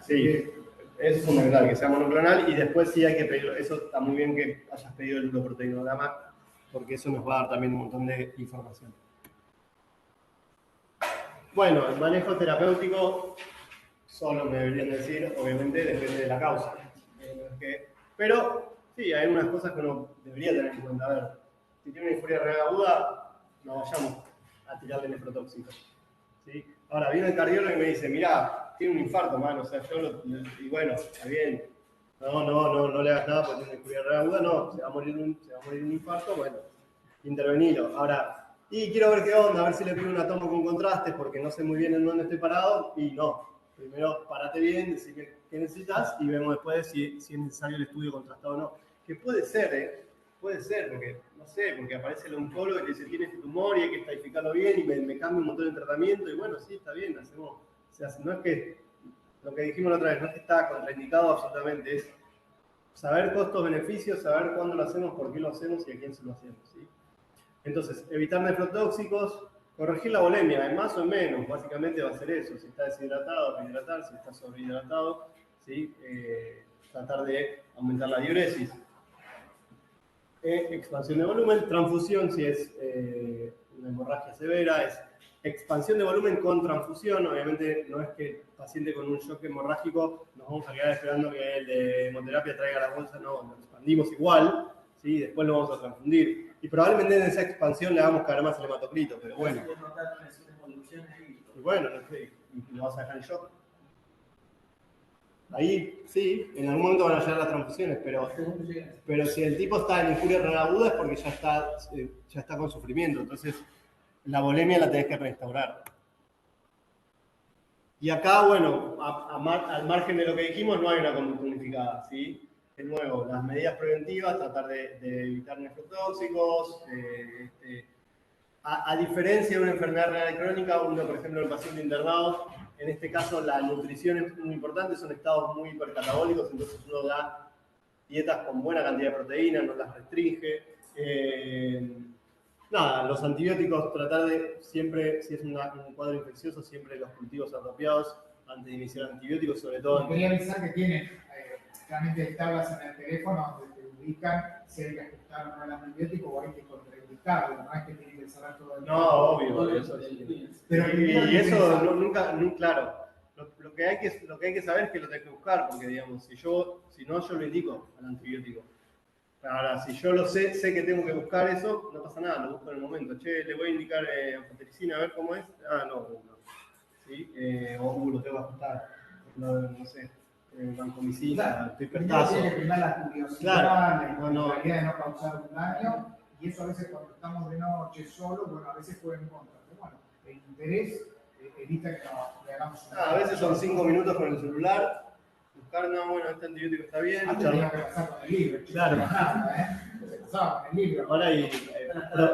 S2: Sí. Eso es fundamental, que sea monoclonal, y después sí hay que pedirlo. Eso está muy bien que hayas pedido el uroproteinograma, porque eso nos va a dar también un montón de información. Bueno, el manejo terapéutico, solo me deberían decir, obviamente depende de la causa. Pero sí, hay algunas cosas que uno debería tener en cuenta. A ver, si tiene una infuria renal aguda, no vayamos a tirarle nefrotóxicos. ¿Sí? Ahora, viene el cardiólogo y me dice, mirá, tiene un infarto, mano, o sea, y bueno, está bien, no le hagas nada porque tiene una infuria renal aguda, no, se va a morir un infarto, bueno, intervenilo. Ahora, y quiero ver qué onda, a ver si le pido una toma con contrastes porque no sé muy bien en dónde estoy parado, y no. Primero, parate bien, decime qué necesitas y vemos después si es necesario el estudio contrastado o no. Que puede ser, porque, no sé, porque aparece el oncólogo y te dice, tiene este tumor y hay que estadificarlo bien y me cambia un montón de tratamiento y bueno, sí, está bien, hacemos. O sea, no es que, lo que dijimos la otra vez, no es que está contraindicado absolutamente, es saber costos-beneficios, saber cuándo lo hacemos, por qué lo hacemos y a quién se lo hacemos, ¿sí? Entonces, evitar nefrotóxicos, corregir la volemia, en más o en menos, básicamente va a ser eso. Si está deshidratado, rehidratar, si está sobrehidratado, ¿sí? Tratar de aumentar la diuresis. Expansión de volumen, transfusión si es una hemorragia severa, es expansión de volumen con transfusión. Obviamente no es que el paciente con un shock hemorrágico nos vamos a quedar esperando que el de hemoterapia traiga la bolsa, no, lo expandimos igual, ¿sí? Después lo vamos a transfundir. Y probablemente en esa expansión le hagamos caer más el hematocrito, pero bueno. Y bueno, y lo vas a dejar en shock. Ahí sí, en algún momento van a llegar las transfusiones, pero si el tipo está en injuria renal aguda es porque ya está con sufrimiento, entonces la volemia la tenés que restaurar. Y acá, bueno, al margen de lo que dijimos, no hay una conducta unificada, ¿sí? De nuevo, las medidas preventivas, tratar de evitar nefrotóxicos, a diferencia de una enfermedad renal crónica, uno, por ejemplo, el paciente internado, en este caso la nutrición es muy importante, son estados muy hipercatabólicos, entonces uno da dietas con buena cantidad de proteínas, no las restringe. Nada, los antibióticos, tratar de siempre, si es un cuadro infeccioso, siempre los cultivos apropiados antes de iniciar antibióticos, sobre todo.
S1: Quería avisar que tienen realmente tablas en el teléfono donde te indican si hay que ajustar o no el antibiótico o hay que contraindicarlo, no es que tienen que saber todo el
S2: No, obvio, eso sí. Y eso nunca, claro. Lo que hay que saber es que lo tenés que buscar, porque digamos, si no, yo lo indico al antibiótico. Ahora, si yo lo sé que tengo que buscar eso, no pasa nada, lo busco en el momento. Che, le voy a indicar anfotericina, a ver cómo es. Ah, no. ¿Sí? O lo tengo que ajustar. No sé. Vancomicina,
S1: estoy pertazo. Tiene que primar la curiosidad,
S2: claro,
S1: la realidad de no causar un daño, y eso a veces cuando estamos de noche solo, bueno, a veces puede en contra. Pero bueno, el interés evita que le hagamos un
S2: a veces son 5 minutos con el celular. Buscar, no, bueno, este antibiótico está bien.
S1: Antes tenía que pasar con el libro.
S2: Claro.
S1: Pasaba con el libro.
S2: Ahora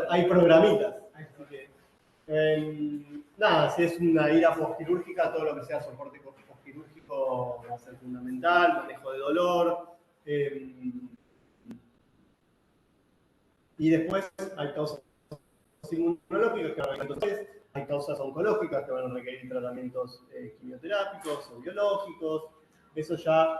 S2: hay programitas. Así que, nada, si es una ira postquirúrgica, todo lo que sea soporte postquirúrgico va a ser fundamental, manejo de dolor. Y después hay causas inmunológicas que van a requerir, entonces hay causas oncológicas que van a requerir tratamientos quimioterápicos o biológicos. Eso ya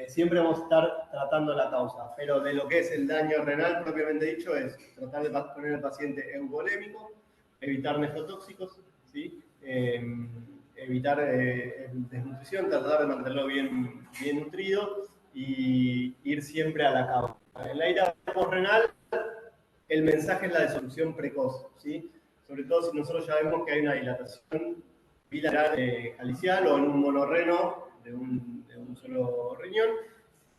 S2: siempre vamos a estar tratando la causa, pero de lo que es el daño renal propiamente dicho es tratar de poner al paciente euvolémico, evitar nefrotóxicos, ¿sí? Evitar desnutrición, tratar de mantenerlo bien nutrido y ir siempre a la causa. En la ira postrenal, el mensaje es la disolución precoz, ¿sí? Sobre todo si nosotros ya vemos que hay una dilatación bilateral calicial o en un monorreno de un solo riñón,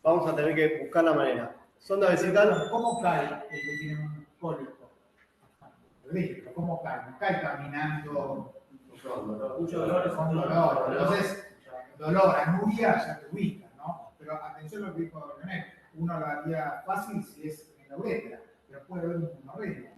S2: vamos a tener que buscar la manera. Sonda vesical.
S1: ¿Cómo cae el que tiene un cólico? ¿Cómo cae? No cae caminando.
S3: Mucho dolor,
S1: con dolor. Entonces, dolor, anuria, ya te ubica, ¿no? Pero atención a lo que dijo Leonel. Uno lo haría fácil si es en la uretra, pero puede haber un monorreno.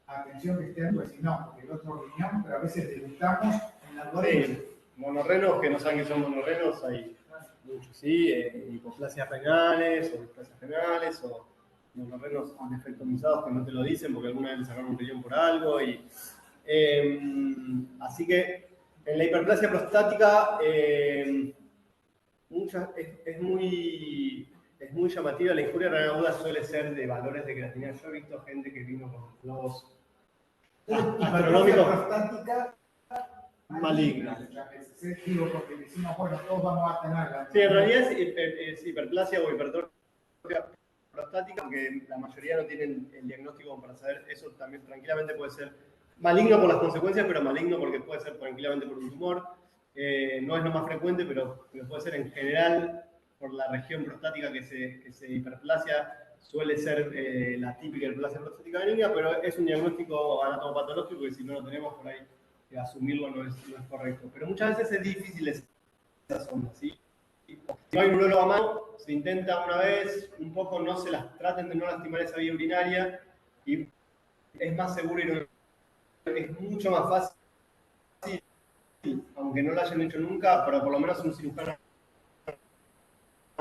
S1: Atención que esté pues si no, porque el otro riñón, pero a veces debutamos en la uretra.
S2: Sí, monorrenos que no saben que son monorrenos, hay muchos, ¿sí? Hipoplasias renales, o displasias renales, o monorrenos anefectomizados que no te lo dicen porque alguna vez le sacaron un riñón por algo. Así que en la hiperplasia prostática es muy llamativa. La injuria renal aguda suele ser de valores de creatinina. Yo he visto gente que vino con globos astronómicos
S1: prostática
S2: malignos.
S1: Digo, porque decimos, bueno, todos vamos a tenerla.
S2: Sí, en realidad es hiperplasia o hipertrofia prostática, porque la mayoría no tienen el diagnóstico para saber. Eso también tranquilamente puede ser maligno por las consecuencias, pero maligno porque puede ser tranquilamente por un tumor. No es lo más frecuente, pero puede ser en general por la región prostática que se hiperplasia. Suele ser la típica hiperplasia prostática benigna, pero es un diagnóstico anatomopatológico y si no lo tenemos por ahí, asumirlo no es correcto. Pero muchas veces es difícil esa zona, ¿sí? Si no hay un urólogo a mano, se intenta una vez, un poco traten de no lastimar esa vía urinaria y es más seguro y es mucho más fácil, aunque no lo hayan hecho nunca, pero por lo menos un cirujano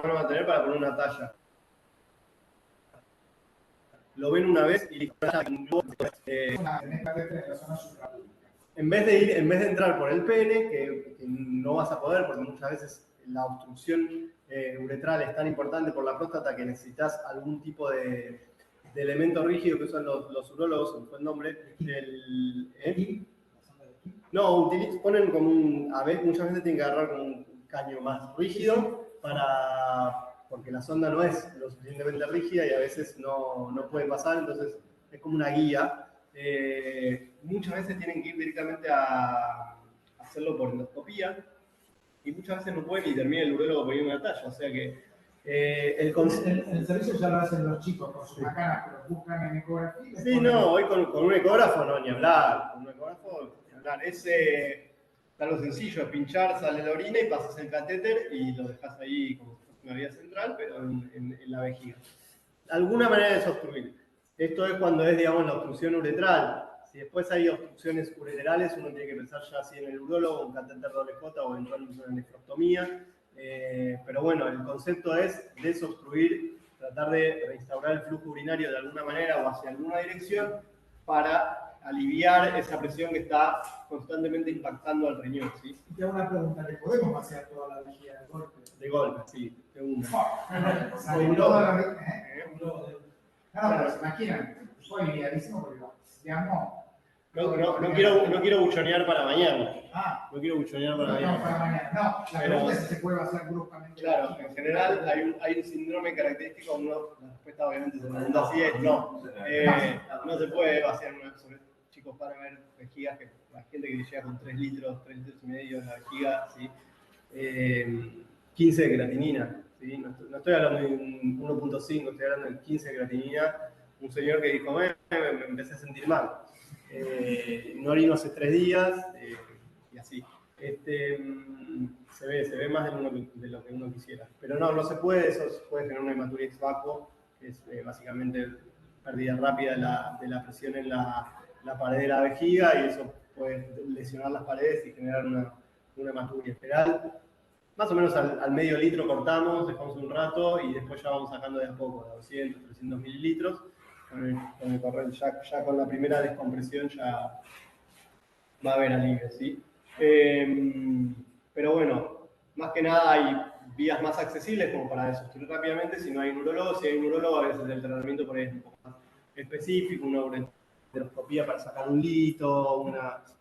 S2: no va a tener para poner una talla. lo ven una vez y listo.
S1: Tenés catéter en la zona suprapúbica.
S2: En vez de entrar por el pene, que no vas a poder porque muchas veces la obstrucción uretral es tan importante por la próstata que necesitas algún tipo de elemento rígido que usan los urólogos, se me fue el nombre, no, ponen como muchas veces tienen que agarrar como un caño más rígido porque la sonda no es lo suficientemente rígida y a veces no puede pasar, entonces es como una guía. Muchas veces tienen que ir directamente a hacerlo por endoscopía y muchas veces no pueden y termina el urólogo poniendo una talla, o sea que
S1: El servicio ya lo hacen los chicos con sus macanas, pero buscan en ecografía.
S2: Sí, no, hoy con un ecógrafo no, ni hablar. Con un ecógrafo, ni hablar. Está lo sencillo, es pinchar, sale la orina y pasas el catéter y lo dejas ahí como si fuese una vía central, pero en la vejiga. Alguna manera de obstruir. Esto es cuando es, digamos, la obstrucción uretral. Si después hay obstrucciones ureterales, uno tiene que pensar ya si en el urólogo, un catéter doble J o eventualmente una nefrostomía. Pero bueno, el concepto es desobstruir, tratar de reinstaurar el flujo urinario de alguna manera o hacia alguna dirección para aliviar esa presión que está constantemente impactando al riñón, ¿sí?
S1: Y te hago una pregunta, ¿le podemos vaciar toda la vejiga de golpe?
S2: De golpe, sí, de una.
S1: Sale toda la vejiga, No, pero se imaginan, fue idealísimo porque digamos.
S2: No quiero buchonear para mañana. No quiero buchonear para mañana.
S1: No, para mañana. No, la pregunta es si se puede vaciar bruscamente.
S2: Claro, en general hay un síndrome característico, la respuesta obviamente se pregunta así, es no. No se puede vaciar sobre chicos para ver vejigas, que la gente que llega con 3 litros y medio en la vejiga, ¿sí? 15 de creatinina, ¿sí? No estoy hablando de un 1.5, estoy hablando de 15 de creatinina. Un señor que dijo, me empecé a sentir mal. No orino hace 3 días y así. Se ve más de lo que uno quisiera. Pero no se puede, eso puede generar una hematuria ex vacuo, que es básicamente pérdida rápida de la presión en la pared de la vejiga y eso puede lesionar las paredes y generar una hematuria espiral. Más o menos al medio litro cortamos, dejamos un rato y después ya vamos sacando de a poco, de 200, 300 mililitros. Con el correo, ya con la primera descompresión ya va a haber alivio, ¿sí? Pero bueno, más que nada hay vías más accesibles como para desobstruir rápidamente si no hay un urólogo. Si hay un urólogo, a veces el tratamiento por ahí es un poco más específico, una ureteroscopía para sacar un lito,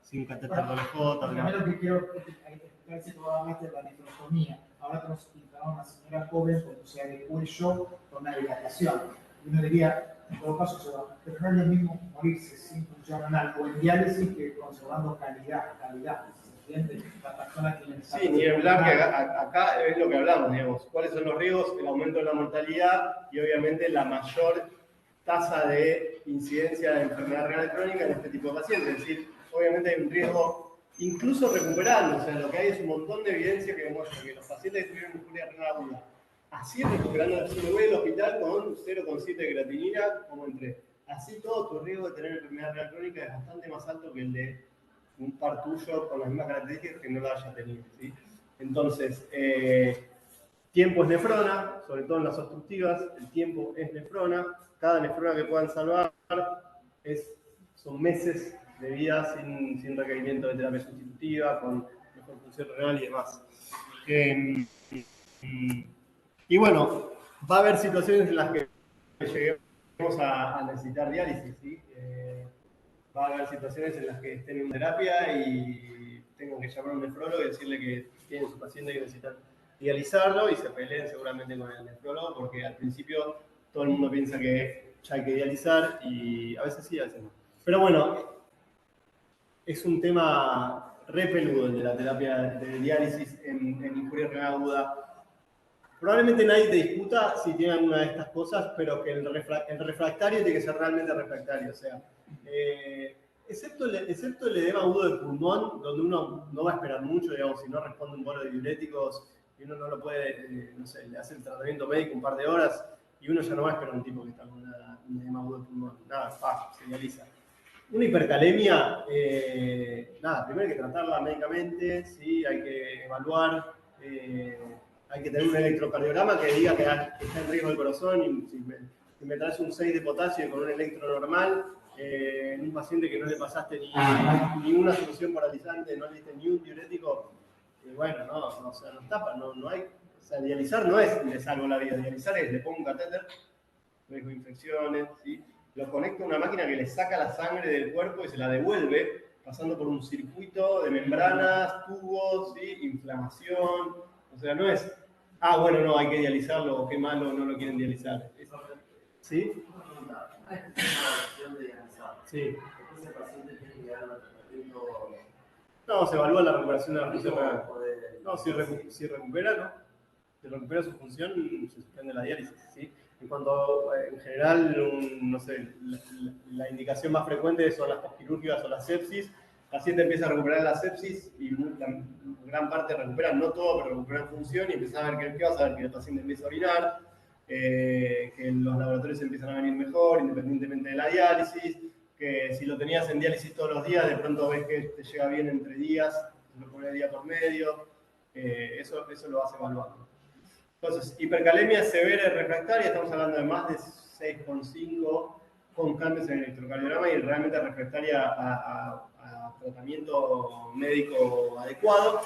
S2: sin catéter doble J.
S1: También lo que quiero explicarse todavía más de la nefrostomía. Ahora tenemos a una señora joven con sea de cuello con una dilatación. Y uno diría, en todo caso se va, pero no es lo mismo morirse sin función renal o en diálisis que conservando calidad, ¿se entiende? La persona tiene que
S2: Sí, ni hablar que acá es lo que hablamos, digamos, cuáles son los riesgos, el aumento de la mortalidad y obviamente la mayor tasa de incidencia de enfermedad renal crónica en este tipo de pacientes, es decir, obviamente hay un riesgo incluso recuperando, o sea, lo que hay es un montón de evidencia que demuestra que los pacientes que tuvieron injuria renal aguda, así recuperando, si me voy al hospital con 0,7 de creatinina, como entré. Así todo tu riesgo de tener enfermedad renal crónica es bastante más alto que el de un par tuyo con las mismas características que no lo haya tenido, ¿sí? Entonces, tiempo es nefrona, sobre todo en las obstructivas, el tiempo es nefrona. Cada nefrona que puedan salvar son meses de vida sin requerimiento de terapia sustitutiva, con mejor función renal y demás. Y bueno, va a haber situaciones en las que lleguemos a necesitar diálisis, ¿sí? Va a haber situaciones en las que estén en terapia y tengan que llamar a un nefrólogo y decirle que tienen su paciente que necesitan dializarlo y se peleen seguramente con el nefrólogo porque al principio todo el mundo piensa que ya hay que dializar y a veces sí, a veces no. Pero bueno, es un tema re peludo el de la terapia de diálisis en injuria renal aguda. Probablemente nadie te discuta si tiene alguna de estas cosas, pero que el refractario tiene que ser realmente refractario. O sea, excepto el edema agudo de pulmón, donde uno no va a esperar mucho, digamos, si no responde un bolo de diuréticos y uno no lo puede, no sé, le hace el tratamiento médico un par de horas y uno ya no va a esperar un tipo que está con un edema agudo de pulmón. Nada, se dializa. Una hipercalemia, nada, primero hay que tratarla médicamente, ¿sí? Hay que evaluar, hay que tener un electrocardiograma que diga que está en riesgo el corazón y que me traes un 6 de potasio con un electro normal, en un paciente que no le pasaste ni una solución paralizante, no le diste ni un diurético, y bueno, o sea, nos tapa, no hay, o sea, dializar no es le salvo la vida, dializar es le pongo un catéter, le dejo infecciones, ¿sí? Lo conecto a una máquina que le saca la sangre del cuerpo y se la devuelve, pasando por un circuito de membranas, tubos, ¿sí? Inflamación, o sea, no es, bueno, no, hay que dializarlo, o qué malo, no lo quieren dializar. ¿Sí? Sí. No, se evalúa la recuperación de la función renal. No, si recupera, no. Si recupera su función, se suspende la diálisis, ¿sí? En cuanto, en general, no sé, la indicación más frecuente son las postquirúrgicas o la sepsis. El paciente empieza a recuperar la sepsis y gran parte recupera, no todo, pero recupera función y empieza a ver qué vas a ver, que el paciente empieza a orinar, que los laboratorios empiezan a venir mejor, independientemente de la diálisis, que si lo tenías en diálisis todos los días, de pronto ves que te llega bien entre días, lo pones día por medio, eso lo vas evaluando. Entonces, hipercalemia severa y refractaria, estamos hablando de más de 6,5 con cambios en el electrocardiograma y realmente refractaria a tratamiento médico adecuado.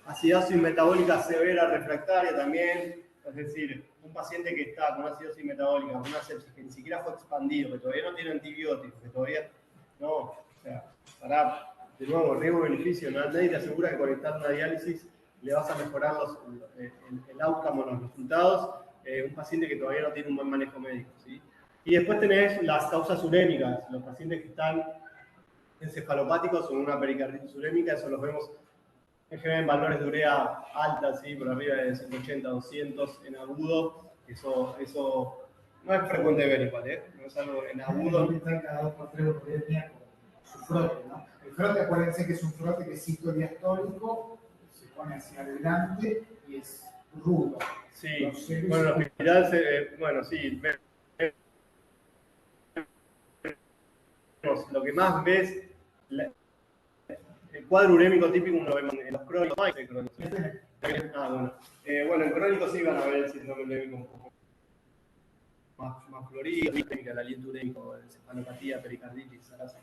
S2: Acidosis metabólica severa refractaria también, es decir, un paciente que está con una acidosis metabólica, con una sepsis que ni siquiera fue expandido, que todavía no tiene antibióticos, que todavía no, o sea, para, de nuevo, riesgo-beneficio, nadie te asegura que conectar una diálisis le vas a mejorar el outcome o los resultados, un paciente que todavía no tiene un buen manejo médico, ¿sí? Y después tenés las causas urémicas, los pacientes que están encefalopáticos o en una pericarditis urémica, eso los vemos en general en valores de urea altas, ¿sí? Por arriba de 180, 200 en agudo, eso no es frecuente ver igual, no es algo en agudo.
S1: Están cada 2 por 3 uremia con su frote, ¿no? El frote, acuérdense que es un frote que es citodiastólico, se pone hacia adelante y es rudo.
S2: Sí, bueno, los hospitales, bueno, sí, lo que más ves, el cuadro urémico típico lo vemos en los crónicos, no hay crónicos. Bueno. Bueno, en crónicos sí van a ver el síndrome urémico un poco más florido, el aliento urémico, encefalopatía, pericarditis, zaraza.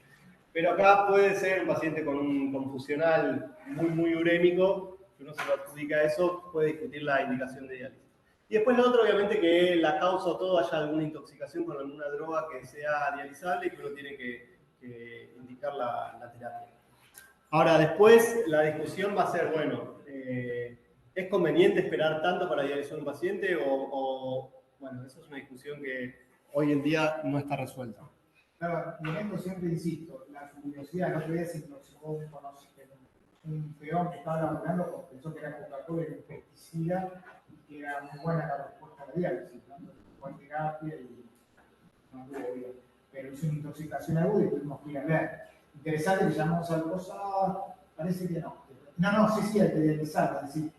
S2: Pero acá puede ser un paciente con un confusional muy urémico, que uno se lo adjudica a eso, puede discutir la indicación de diálisis. Y después lo otro, obviamente, que la causa o todo haya alguna intoxicación con alguna droga que sea dializable y que uno tiene que indicar la terapia. Ahora, después la discusión va a ser, bueno, ¿es conveniente esperar tanto para dializar un paciente bueno, esa es una discusión que hoy en día no está resuelta.
S1: Claro, y en esto siempre insisto, la curiosidad, el otro día se intoxicó un peón que estaba laburando, pensó que era Coca-Cola, era un pesticida, y que era muy buena la respuesta a la diálisis, ¿no? Entonces fue en terapia y no anduvo bien. Pero hizo una intoxicación aguda y tuvimos que ir a ver. Interesante que llamamos al cosa, parece que no. No, sí, hay que dializar, es decir,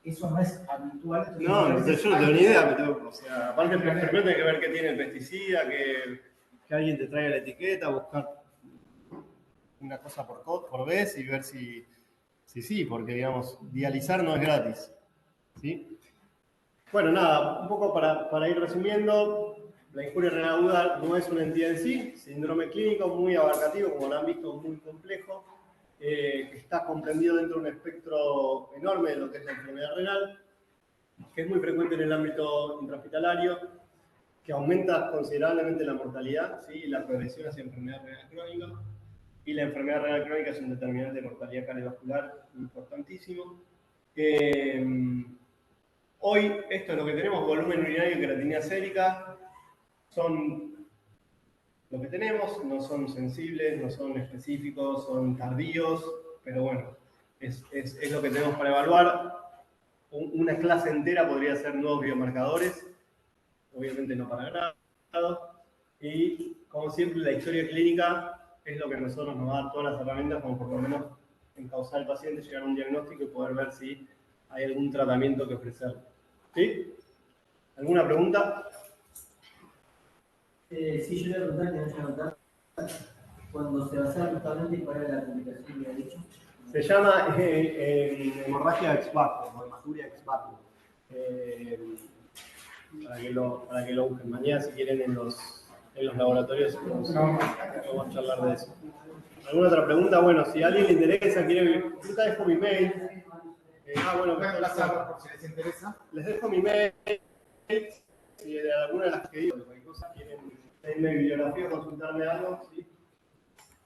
S1: eso no es habitual.
S2: No, yo no tengo ni idea, o sea, aparte primero tiene que ver qué tiene el pesticida, que alguien te traiga la etiqueta, buscar una cosa por vez y ver si sí, porque digamos, dializar no es gratis, ¿sí? Bueno, nada, un poco para ir resumiendo, la injuria renal aguda no es una entidad en sí, síndrome clínico muy abarcativo, como lo han visto, muy complejo, que está comprendido dentro de un espectro enorme de lo que es la enfermedad renal, que es muy frecuente en el ámbito intrahospitalario, que aumenta considerablemente la mortalidad, ¿sí? Y la progresión hacia enfermedad renal crónica. Y la enfermedad renal crónica es un determinante de mortalidad cardiovascular importantísimo. Hoy, esto es lo que tenemos, volumen urinario y creatinina sérica, son lo que tenemos, no son sensibles, no son específicos, son tardíos, pero bueno, es lo que tenemos para evaluar. Una clase entera podría ser nuevos biomarcadores, obviamente no para grado, y como siempre la historia clínica es lo que a nosotros nos va a dar todas las herramientas como por lo menos encauzar al paciente, llegar a un diagnóstico y poder ver si hay algún tratamiento que ofrecerle. ¿Sí? ¿Alguna pregunta?
S6: Sí, yo le voy a preguntar, que no se anotar, cuando se va a hacer justamente cuál es la complicación que ha dicho.
S2: Se llama hemorragia ex vacuum, o hematuria ex vacuum. para que lo busquen. Mañana, si quieren, en los laboratorios vamos a charlar de eso. ¿Alguna otra pregunta? Bueno, si a alguien le interesa, quiere... Yo te dejo mi mail. Bueno,
S1: Pueden pasarlo por si les interesa.
S2: les dejo mi mail. Si de alguna de las que digo, cualquier cosa, quieren en mi bibliografía consultarme algo, ¿sí?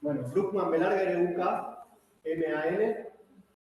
S2: Bueno, Bruckmann Belarga, R-U-K-M-A-N,